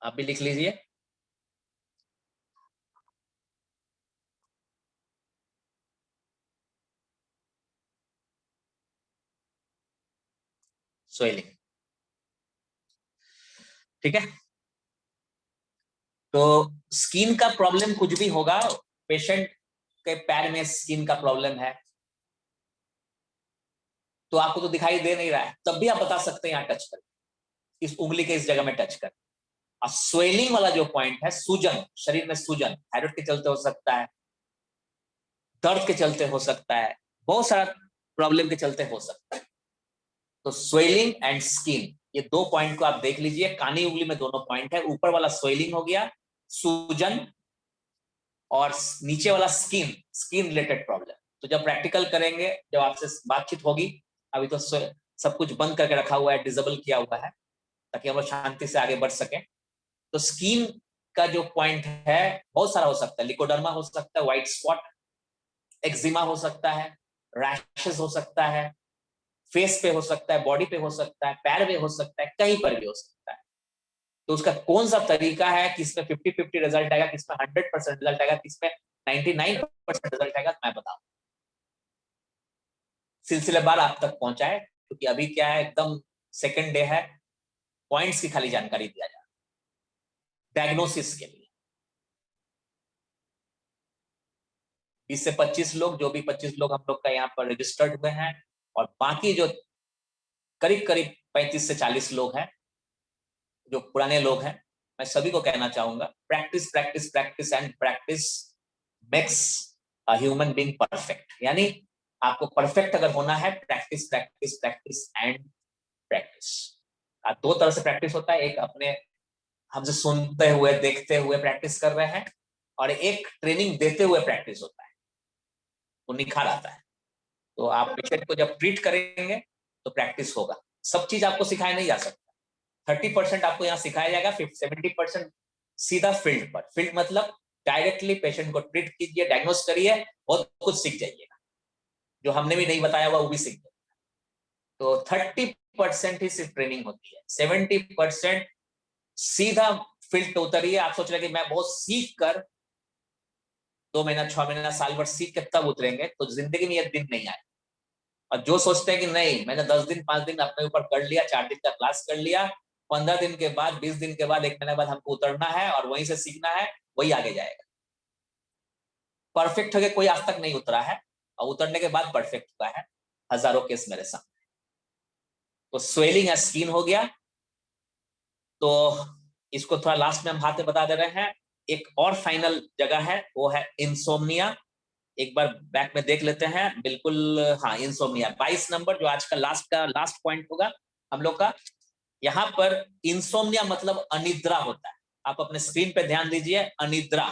आप भी लिख लीजिए स्वेलिंग। ठीक है, तो स्किन का प्रॉब्लम कुछ भी होगा, पेशेंट के पैर में स्किन का प्रॉब्लम है तो आपको तो दिखाई दे नहीं रहा है, तब भी आप बता सकते हैं यहाँ टच कर, इस उंगली के इस जगह में टच कर। और स्वेलिंग वाला जो पॉइंट है, सूजन, शरीर में सूजन, थायराइड के चलते हो सकता है, दर्द के चलते हो सकता है, बहुत सारा प्रॉब्लम के चलते हो सकता है। तो स्वेलिंग एंड स्किन, ये दो पॉइंट को आप देख लीजिए। कानी उंगली में दोनों पॉइंट है, ऊपर वाला स्वेलिंग हो गया, सूजन, और नीचे वाला स्किन, स्किन रिलेटेड प्रॉब्लम। तो जब प्रैक्टिकल करेंगे, जब आपसे बातचीत होगी, अभी तो सब कुछ बंद करके रखा हुआ है, डिसेबल किया हुआ है, ताकि हम लोग शांति से आगे बढ़ सकें। तो स्किन का जो पॉइंट है बहुत सारा हो सकता है, लिकोडर्मा हो सकता है, व्हाइट स्पॉट, एक्जिमा हो सकता है, रैशेस हो सकता है, फेस पे हो सकता है, बॉडी पे हो सकता है, पैर पे हो सकता है, कहीं पर भी हो सकता है। तो उसका कौन सा तरीका है, किसमें 50-50 रिजल्ट आएगा, किसमें 100% रिजल्ट आएगा, किसमें 99% रिजल्ट आएगा, मैं बताऊं। सिलसिलेवार आप तक पहुंचाए, क्योंकि अभी क्या है, एकदम सेकंड डे है, पॉइंट्स की खाली जानकारी दिया जाए डायग्नोसिस के लिए। 20 से 25 लोग, जो भी 25 लोग हम लोग का यहाँ पर रजिस्टर्ड हुए हैं, और बाकी जो करीब करीब 35 से 40 लोग हैं जो पुराने लोग हैं, मैं सभी को कहना चाहूंगा, practice practice practice and practice makes a human being perfect. यानी आपको परफेक्ट अगर होना है, practice practice practice and practice. दो तरह से प्रैक्टिस होता है, एक अपने हमसे सुनते हुए देखते हुए प्रैक्टिस कर रहे हैं, और एक ट्रेनिंग देते हुए प्रैक्टिस होता है, वो निखार आता है। तो आप पेशेंट को जब ट्रीट करेंगे तो प्रैक्टिस होगा। सब चीज आपको सिखाया नहीं जा सकता। 30% आपको यहाँ सिखाया जाएगा, 70% सीधा फील्ड पर। फील्ड मतलब डायरेक्टली पेशेंट को ट्रीट कीजिए, डायग्नोस करिए, बहुत कुछ सीख जाइएगा, जो हमने भी नहीं बताया हुआ वो भी सीख जाइए। तो 30% ही सिर्फ ट्रेनिंग होती है, 70% सीधा फील्ड पे उतरिए। आप सोच रहे कि मैं बहुत सीख कर 2 महीना, 6 महीना, साल भर सीख के तब उतरेंगे, तो जिंदगी में ये दिन नहीं आए। और जो सोचते हैं कि नहीं मैंने 10 दिन 5 दिन अपने ऊपर कर लिया, 4 दिन का क्लास कर लिया, 15 दिन के बाद, 20 दिन के बाद, 1 महीने बाद हमको उतरना है और वहीं से सीखना है, वही आगे जाएगा। परफेक्ट होके कोई आज तक नहीं उतरा है, और उतरने के बाद परफेक्ट हुआ है, हजारों केस मेरे सामने। तो स्वेलिंग स्किन हो गया, तो इसको थोड़ा लास्ट में हम हाथ में बता दे रहे हैं। एक और फाइनल जगह है, वो है इंसोम्निया। एक बार बैक में देख लेते हैं, बिल्कुल हाँ, इंसोम्निया 22 नंबर, जो आज का लास्ट पॉइंट होगा हम लोग का। यहाँ पर इंसोम्निया मतलब अनिद्रा होता है। आप अपने स्क्रीन पे ध्यान दीजिए, अनिद्रा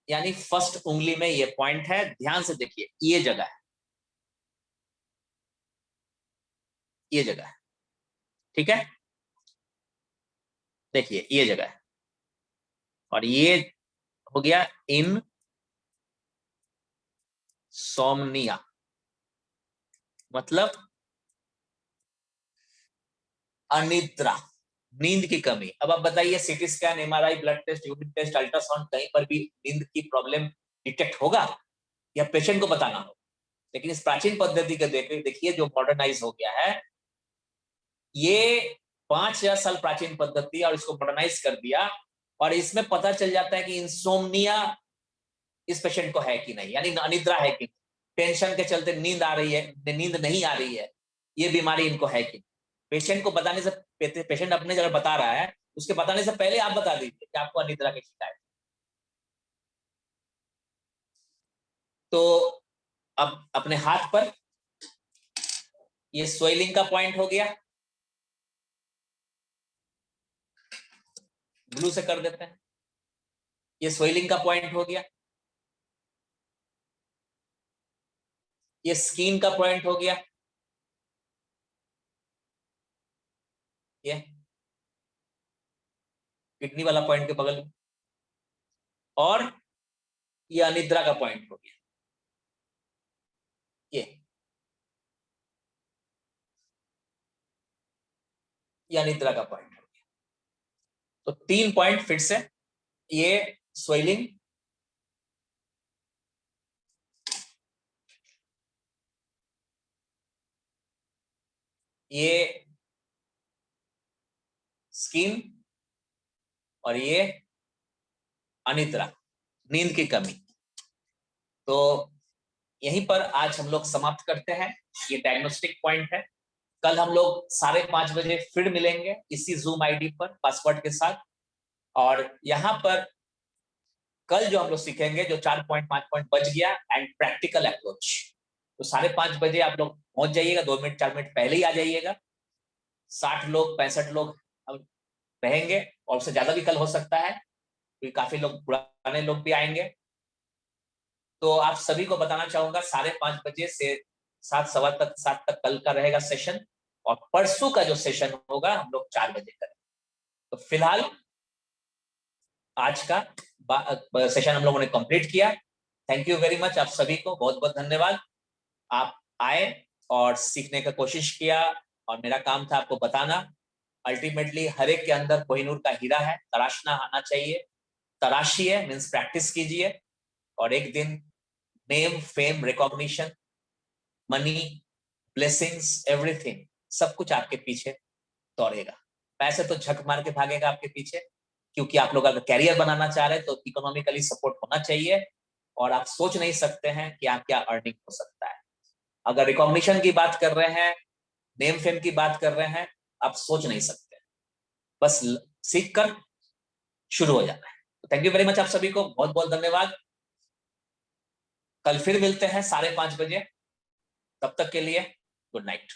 यानी फर्स्ट उंगली में ये पॉइंट है, ध्यान से देखिए, ये जगह है, ये जगह है, ठीक है, देखिए ये जगह है, और ये हो गया इन सोमनिया, मतलब अनिद्रा, नींद की कमी। अब आप बताइए, CT scan, MRI, blood test, urine test, ultrasound, कहीं पर भी नींद की प्रॉब्लम डिटेक्ट होगा या पेशेंट को बताना हो? लेकिन इस प्राचीन पद्धति के देखिए जो मॉडर्नाइज हो गया है, ये 5000 साल प्राचीन पद्धति, और इसको मॉडर्नाइज कर दिया, और इसमें पता चल जाता है कि इंसोम्निया इस पेशेंट को है कि नहीं, यानी अनिद्रा है कि नहीं, टेंशन के चलते नींद आ रही है, नींद नहीं आ रही है, ये बीमारी इनको है कि नहीं। पेशेंट को बताने से, पेशेंट अपने जगह बता रहा है, उसके बताने से पहले आप बता दीजिए कि आपको अनिद्रा की शिकायत। तो अब अपने हाथ पर ये स्वेलिंग का पॉइंट हो गया, ब्लू से कर देते हैं, ये स्वेलिंग का पॉइंट हो गया, ये स्किन का पॉइंट हो गया, ये किडनी वाला पॉइंट के बगल में, और ये अनिद्रा का पॉइंट हो गया, ये अनिद्रा का पॉइंट हो गया। तो 3 पॉइंट फिर से, ये स्वेलिंग, ये स्किन, और ये अनिद्रा, नींद की कमी। तो यहीं पर आज हम लोग समाप्त करते हैं, ये डायग्नोस्टिक पॉइंट है। कल हम लोग 5:30 बजे फिर मिलेंगे इसी जूम आईडी पर पासवर्ड के साथ, और यहाँ पर कल जो हम लोग सीखेंगे, जो 4 पॉइंट 5 पॉइंट बच गया, एंड प्रैक्टिकल अप्रोच। तो 5:30 बजे आप लोग पहुंच जाइएगा, 2 मिनट 4 मिनट पहले ही आ जाइएगा। 60 लोग 65 लोग हम रहेंगे, और उससे ज्यादा भी कल हो सकता है, क्योंकि काफी लोग पुराने लोग भी आएंगे। तो आप सभी को बताना चाहूंगा, 5:30 बजे से 7 कल का रहेगा सेशन, और परसों का जो सेशन होगा हम लोग 4 बजे करेंगे। तो फिलहाल आज का सेशन हम लोगों ने कंप्लीट किया। थैंक यू वेरी मच, आप सभी को बहुत बहुत धन्यवाद। आप आए और सीखने का कोशिश किया, और मेरा काम था आपको बताना। अल्टीमेटली हर एक के अंदर कोहिनूर का हीरा है, तराशना आना चाहिए, तराशिए, मीन्स प्रैक्टिस कीजिए, और एक दिन name, fame, recognition, money, blessings, everything, सब कुछ आपके पीछे दौड़ेगा। पैसे तो झक मार के भागेगा आपके पीछे, क्योंकि आप लोग अगर कैरियर बनाना चाह रहे हैं तो इकोनॉमिकली सपोर्ट होना चाहिए, और आप सोच नहीं सकते हैं कि आप क्या अर्निंग हो सकता है। अगर रिकॉग्निशन की बात कर रहे हैं, नेम फेम की बात कर रहे हैं, आप सोच नहीं सकते, बस सीख कर शुरू हो जाना है। थैंक यू वेरी मच, आप सभी को बहुत बहुत धन्यवाद। कल फिर मिलते हैं 5:30 बजे, तब तक के लिए गुड नाइट।